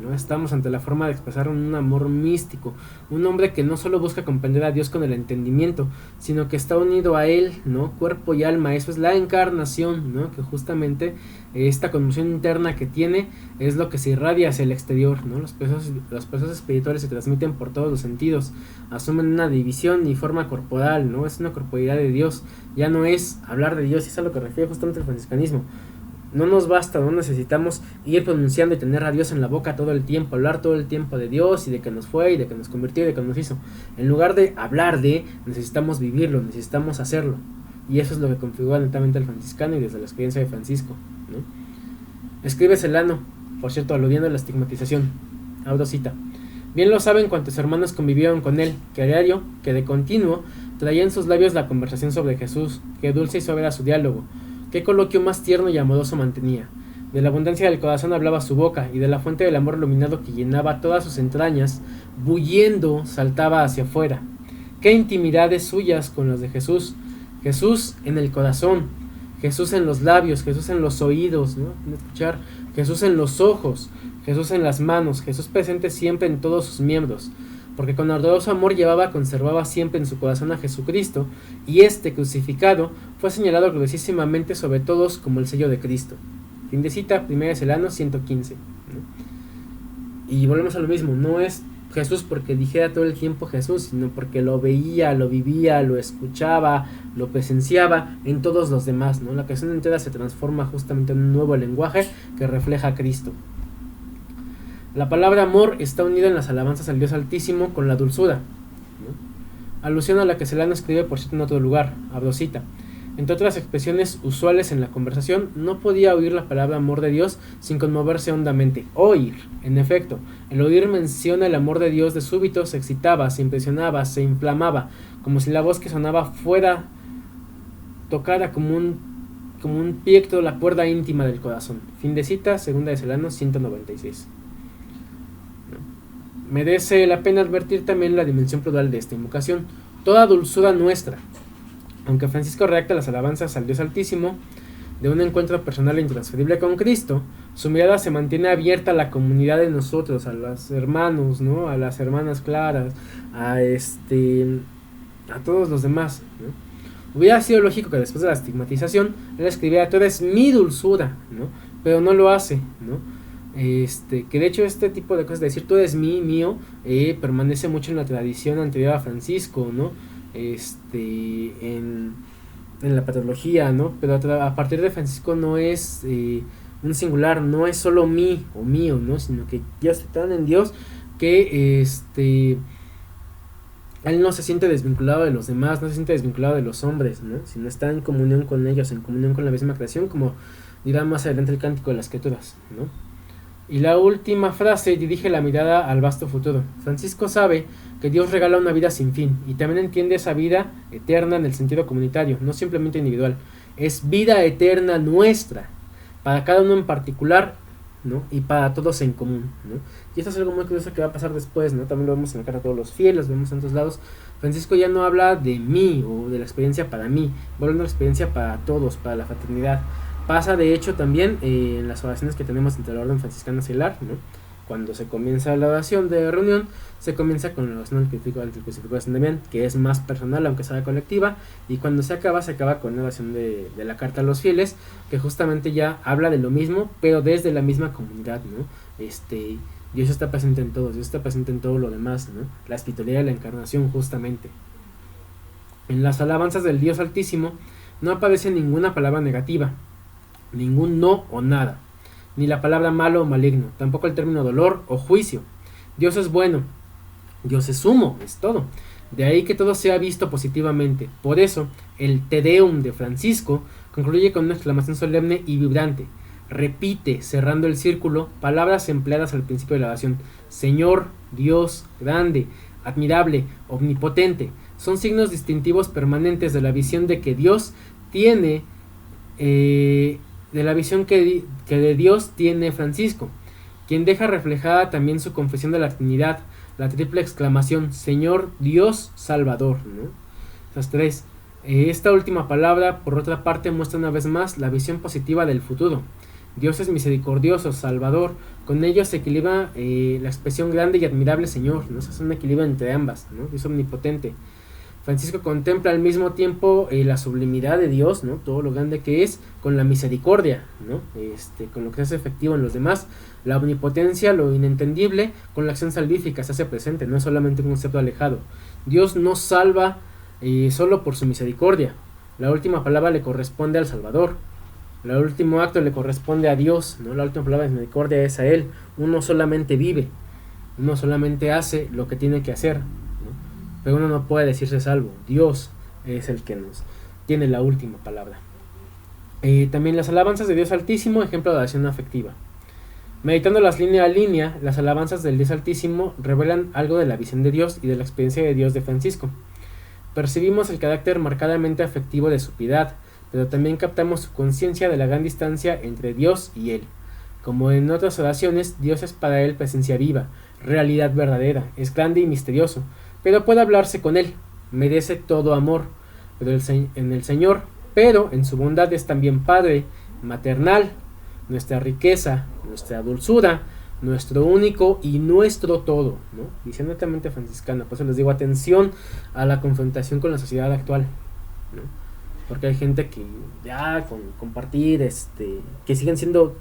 ¿no? Estamos ante la forma de expresar un amor místico, un hombre que no solo busca comprender a Dios con el entendimiento, sino que está unido a él, ¿no? Cuerpo y alma. Eso es la encarnación, ¿no? Que justamente esta conmoción interna que tiene es lo que se irradia hacia el exterior, ¿no? Los procesos espirituales se transmiten por todos los sentidos, asumen una división y forma corporal, ¿no? Es una corporalidad de Dios, ya no es hablar de Dios, y es a lo que refiere justamente el franciscanismo. No nos basta, no necesitamos ir pronunciando y tener a Dios en la boca todo el tiempo, hablar todo el tiempo de Dios y de que nos fue y de que nos convirtió y de que nos hizo. En lugar de hablar necesitamos vivirlo, necesitamos hacerlo. Y eso es lo que configura netamente el franciscano y desde la experiencia de Francisco, ¿no? Escribe Celano, por cierto, aludiendo a la estigmatización. Abro cita. Bien lo saben cuantos hermanos convivieron con él, que a diario, que de continuo, traía en sus labios la conversación sobre Jesús, que dulce y suave era su diálogo. Qué coloquio más tierno y amoroso mantenía. De la abundancia del corazón hablaba su boca, y de la fuente del amor iluminado que llenaba todas sus entrañas, bulliendo saltaba hacia afuera. Qué intimidades suyas con las de Jesús. Jesús en el corazón, Jesús en los labios, Jesús en los oídos, ¿no? Escuchar, Jesús en los ojos, Jesús en las manos, Jesús presente siempre en todos sus miembros. Porque con ardoroso amor conservaba siempre en su corazón a Jesucristo, y este crucificado fue señalado gruesísimamente sobre todos como el sello de Cristo. Fin de cita, 1 Celano 115, ¿no? Y volvemos a lo mismo, no es Jesús porque dijera todo el tiempo Jesús, sino porque lo veía, lo vivía, lo escuchaba, lo presenciaba en todos los demás, ¿no? La creación entera se transforma justamente en un nuevo lenguaje que refleja a Cristo. La palabra amor está unida en las alabanzas al Dios Altísimo con la dulzura, ¿no? Alusión a la que Celano escribe por cierto en otro lugar, abro cita. Entre otras expresiones usuales en la conversación, no podía oír la palabra amor de Dios sin conmoverse hondamente. Oír, en efecto, el oír menciona el amor de Dios de súbito, se excitaba, se impresionaba, se inflamaba, como si la voz que sonaba fuera tocada como un plectro la cuerda íntima del corazón. Fin de cita, segunda de Celano 196. Merece la pena advertir también la dimensión plural de esta invocación. Toda dulzura nuestra. Aunque Francisco redacta las alabanzas al Dios Altísimo de un encuentro personal e intransferible con Cristo, su mirada se mantiene abierta a la comunidad de nosotros, a los hermanos, ¿no? A las hermanas claras, a todos los demás, ¿no? Hubiera sido lógico que después de la estigmatización él escribiera: tú eres mi dulzura, ¿no? Pero no lo hace, ¿no? Que de hecho este tipo de cosas, de decir tú eres mío, permanece mucho en la tradición anterior a Francisco, ¿no? En la patología, ¿no? Pero a partir de Francisco no es un singular, no es solo mí o mío, ¿no? Sino que Dios está tan en Dios que él no se siente desvinculado de los demás, no se siente desvinculado de los hombres, ¿no? Sino está en comunión con ellos, en comunión con la misma creación, como dirá más adelante el Cántico de las Escrituras, ¿no? Y la última frase dirige la mirada al vasto futuro. Francisco sabe que Dios regala una vida sin fin y también entiende esa vida eterna en el sentido comunitario, no simplemente individual. Es vida eterna nuestra, para cada uno en particular, ¿no? Y para todos en común, ¿no? Y esto es algo muy curioso que va a pasar después, ¿no? También lo vemos en la carta a todos los fieles, lo vemos en otros lados. Francisco ya no habla de mí o de la experiencia para mí, va a hablar de una experiencia para todos, para la fraternidad. Pasa de hecho también en las oraciones que tenemos entre la orden franciscana celular, ¿no? Cuando se comienza la oración de reunión, se comienza con la oración del crucificado de San Damián, que es más personal aunque sea colectiva, y cuando se acaba con la oración de la carta a los fieles, que justamente ya habla de lo mismo, pero desde la misma comunidad, ¿no? Dios está presente en todos, Dios está presente en todo lo demás, ¿no? La espiritualidad de la encarnación justamente. En las alabanzas del Dios Altísimo no aparece ninguna palabra negativa, ningún no o nada, ni la palabra malo o maligno, tampoco el término dolor o juicio. Dios es bueno, Dios es sumo, es todo. De ahí que todo sea visto positivamente. Por eso, el Te Deum de Francisco concluye con una exclamación solemne y vibrante. Repite, cerrando el círculo, palabras empleadas al principio de la oración. Señor, Dios, grande, admirable, omnipotente. Son signos distintivos permanentes de la visión de que Dios tiene de la visión que de Dios tiene Francisco, quien deja reflejada también su confesión de la Trinidad, la triple exclamación, Señor, Dios, Salvador, ¿no? Esas tres. Esta última palabra, por otra parte, muestra una vez más la visión positiva del futuro. Dios es misericordioso, Salvador. Con ello se equilibra la expresión grande y admirable Señor, ¿no? Es un equilibrio entre ambas, ¿no? Es omnipotente. Francisco contempla al mismo tiempo la sublimidad de Dios, ¿no? Todo lo grande que es, con la misericordia, ¿no? Con lo que se hace efectivo en los demás, la omnipotencia, lo inentendible, con la acción salvífica se hace presente, no es solamente un concepto alejado. Dios no salva solo por su misericordia, la última palabra le corresponde al Salvador, el último acto le corresponde a Dios, ¿no? La última palabra de misericordia es a Él. Uno solamente vive, uno solamente hace lo que tiene que hacer, pero uno no puede decirse salvo. Dios es el que nos tiene la última palabra. También las alabanzas de Dios Altísimo, ejemplo de oración afectiva. Meditándolas línea a línea, las alabanzas del Dios Altísimo revelan algo de la visión de Dios y de la experiencia de Dios de Francisco. Percibimos el carácter marcadamente afectivo de su piedad, pero también captamos su conciencia de la gran distancia entre Dios y Él. Como en otras oraciones, Dios es para él presencia viva, realidad verdadera, es grande y misterioso, pero puede hablarse con él, merece todo amor, pero en el Señor, pero en su bondad es también Padre, maternal, nuestra riqueza, nuestra dulzura, nuestro único y nuestro todo, ¿no? Visión netamente franciscana. Por eso les digo, atención a la confrontación con la sociedad actual, ¿no? Porque hay gente que ya con compartir, que sigue siendo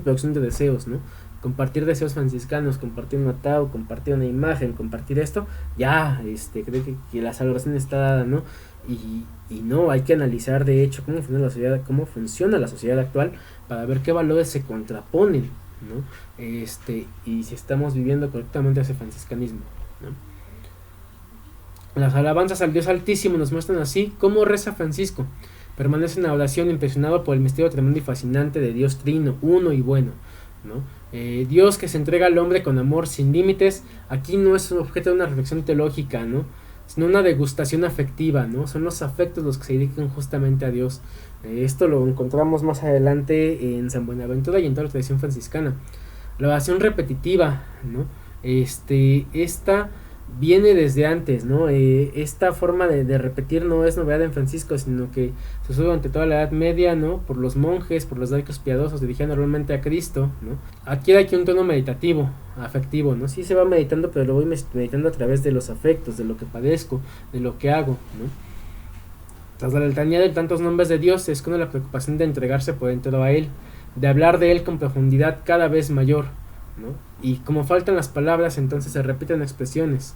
producción de deseos, ¿no? Compartir deseos franciscanos, compartir un atao, compartir una imagen, compartir esto, ya, cree que la salvación está dada, ¿no? Y no, hay que analizar de hecho cómo funciona la sociedad actual para ver qué valores se contraponen, ¿no? Y si estamos viviendo correctamente ese franciscanismo, ¿no? Las alabanzas al Dios Altísimo nos muestran así cómo reza Francisco. Permanece en la oración impresionado por el misterio tremendo y fascinante de Dios Trino, uno y bueno, ¿no? Dios que se entrega al hombre con amor sin límites, aquí no es un objeto de una reflexión teológica, ¿no? Sino una degustación afectiva, ¿no? Son los afectos los que se dirigen justamente a Dios. Esto lo encontramos más adelante en San Buenaventura y en toda la tradición franciscana. La oración repetitiva, ¿no? Esta viene desde antes, ¿no? Esta forma de repetir no es novedad en Francisco, sino que se usó durante toda la Edad Media, ¿no? Por los monjes, por los laicos piadosos, dirigían normalmente a Cristo, ¿no? Adquiere aquí un tono meditativo, afectivo, ¿no? Sí se va meditando, pero lo voy meditando a través de los afectos, de lo que padezco, de lo que hago, ¿no? Tras la letanía de tantos nombres de Dios, se esconde la preocupación de entregarse por entero a Él, de hablar de Él con profundidad cada vez mayor, ¿no? Y como faltan las palabras, entonces se repiten expresiones.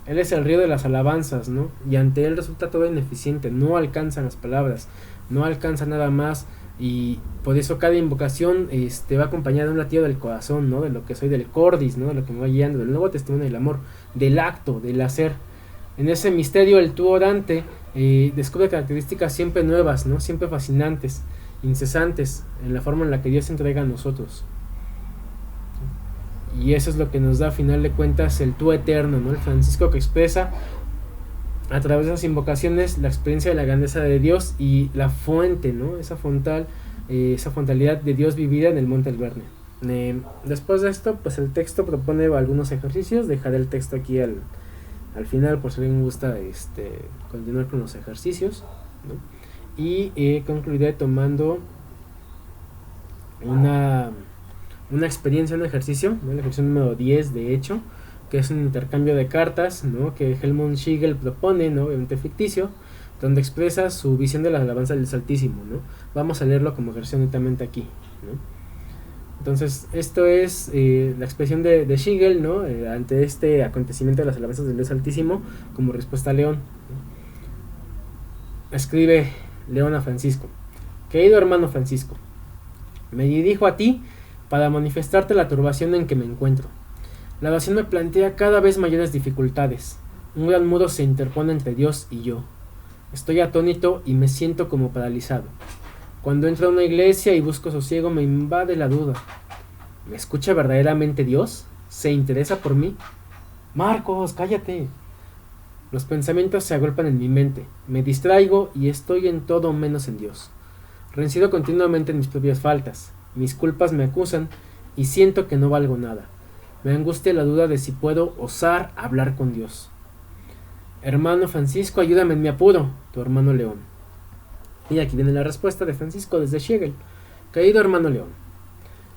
Él es el río de las alabanzas, ¿no? Y ante Él resulta todo ineficiente, no alcanzan las palabras, no alcanza nada más, y por eso cada invocación va acompañada de un latido del corazón, ¿no? De lo que soy, del cordis, ¿no? De lo que me va guiando, del nuevo testimonio del amor, del acto, del hacer. En ese misterio el tú orante descubre características siempre nuevas, ¿no? Siempre fascinantes, incesantes, en la forma en la que Dios se entrega a nosotros. Y eso es lo que nos da a final de cuentas el tú eterno, ¿no? El Francisco que expresa a través de esas invocaciones la experiencia de la grandeza de Dios y la fuente, ¿no? Esa fontalidad de Dios vivida en el Monte Alverne. Después de esto, pues el texto propone algunos ejercicios. Dejaré el texto aquí al final por si alguien gusta continuar con los ejercicios, ¿no? Y concluiré tomando una experiencia, un ejercicio, ¿no? El ejercicio número 10 de hecho, que es un intercambio de cartas, ¿no? Que Helmut Schigel propone, ¿no? Obviamente ficticio, donde expresa su visión de la alabanza del Altísimo, ¿no? Vamos a leerlo como ejercicio netamente aquí, ¿no? Entonces, esto es la expresión de Schigel, ¿no? Ante este acontecimiento de las alabanzas del Dios Altísimo como respuesta a León, ¿no? Escribe León a Francisco: querido hermano Francisco, me dirijo a ti para manifestarte la turbación en que me encuentro. La oración me plantea cada vez mayores dificultades. Un gran muro se interpone entre Dios y yo. Estoy atónito y me siento como paralizado. Cuando entro a una iglesia y busco sosiego, me invade la duda. ¿Me escucha verdaderamente Dios? ¿Se interesa por mí? Marcos, cállate. Los pensamientos se agolpan en mi mente. Me distraigo y estoy en todo menos en Dios. Reincido continuamente en mis propias faltas. Mis culpas me acusan y siento que no valgo nada. Me angustia la duda de si puedo osar hablar con Dios. Hermano Francisco, ayúdame en mi apuro. Tu hermano León. Y aquí viene la respuesta de Francisco desde Schigel. Querido hermano León,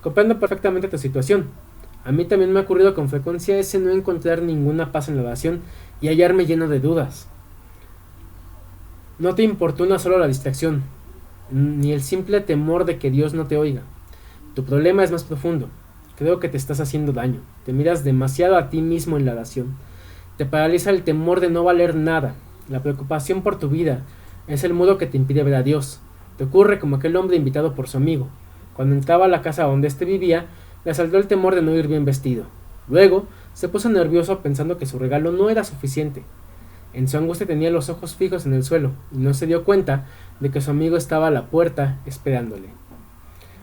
comprendo perfectamente tu situación. A mí también me ha ocurrido con frecuencia ese no encontrar ninguna paz en la oración y hallarme lleno de dudas. No te importuna solo la distracción, ni el simple temor de que Dios no te oiga. Tu problema es más profundo. Creo que te estás haciendo daño. Te miras demasiado a ti mismo en la oración. Te paraliza el temor de no valer nada. La preocupación por tu vida es el muro que te impide ver a Dios. Te ocurre como aquel hombre invitado por su amigo. Cuando entraba a la casa donde éste vivía, le asaltó el temor de no ir bien vestido. Luego, se puso nervioso pensando que su regalo no era suficiente. En su angustia tenía los ojos fijos en el suelo y no se dio cuenta de que su amigo estaba a la puerta esperándole.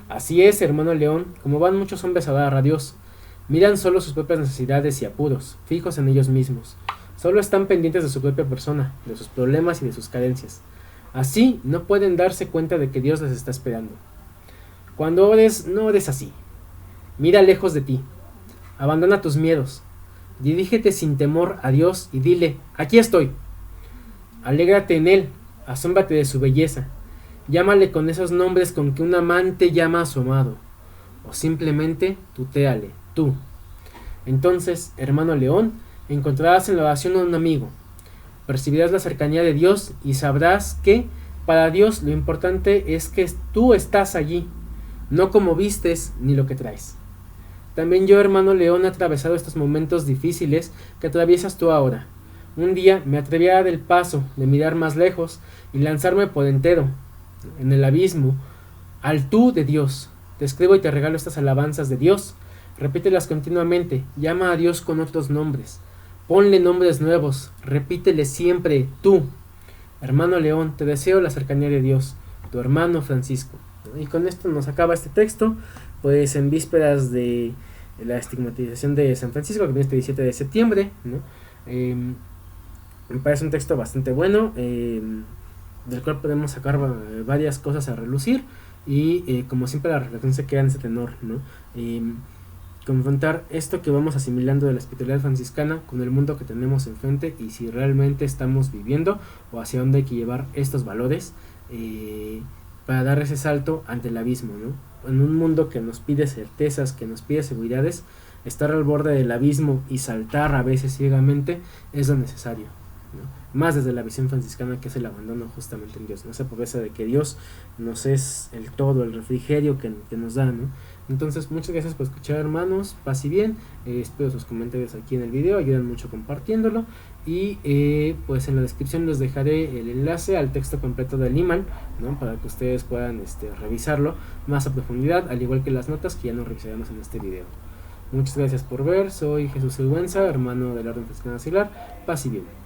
Así es, hermano León, como van muchos hombres a orar a Dios. Miran solo sus propias necesidades y apuros, fijos en ellos mismos. Solo están pendientes de su propia persona, de sus problemas y de sus carencias. Así no pueden darse cuenta de que Dios les está esperando. Cuando ores, no ores así. Mira lejos de ti. Abandona tus miedos. Dirígete sin temor a Dios y dile: aquí estoy. Alégrate en Él, asómbrate de su belleza. Llámale con esos nombres con que un amante llama a su amado. O simplemente tutéale, tú. Entonces, hermano León, encontrarás en la oración a un amigo. Percibirás la cercanía de Dios y sabrás que, para Dios, lo importante es que tú estás allí, no como vistes ni lo que traes. También yo, hermano León, he atravesado estos momentos difíciles que atraviesas tú ahora. Un día me atreví a dar el paso de mirar más lejos y lanzarme por entero en el abismo al tú de Dios. Te escribo y te regalo estas alabanzas de Dios. Repítelas continuamente. Llama a Dios con otros nombres. Ponle nombres nuevos. Repítele siempre tú. Hermano León, te deseo la cercanía de Dios, tu hermano Francisco. ¿No? Y con esto nos acaba este texto, pues en vísperas de la estigmatización de San Francisco, que viene este 17 de septiembre, ¿no? Me parece un texto bastante bueno, del cual podemos sacar varias cosas a relucir, y como siempre la reflexión se queda en ese tenor, ¿no? Confrontar esto que vamos asimilando de la espiritualidad franciscana con el mundo que tenemos enfrente, y si realmente estamos viviendo o hacia dónde hay que llevar estos valores, para dar ese salto ante el abismo, ¿no? En un mundo que nos pide certezas, que nos pide seguridades, estar al borde del abismo y saltar a veces ciegamente es lo necesario, ¿no? Más desde la visión franciscana, que es el abandono justamente en Dios, ¿no? Esa pobreza de que Dios nos es el todo, el refrigerio que nos da, ¿no? Entonces, muchas gracias por escuchar, hermanos, paz y bien. Espero sus comentarios aquí en el video, ayudan mucho compartiéndolo. Y pues en la descripción les dejaré el enlace al texto completo del imán, ¿no? Para que ustedes puedan revisarlo más a profundidad, al igual que las notas que ya no revisaremos en este video. Muchas gracias por ver, soy Jesús Sigüenza, hermano del Orden Franciscano Axilar, paz y bien.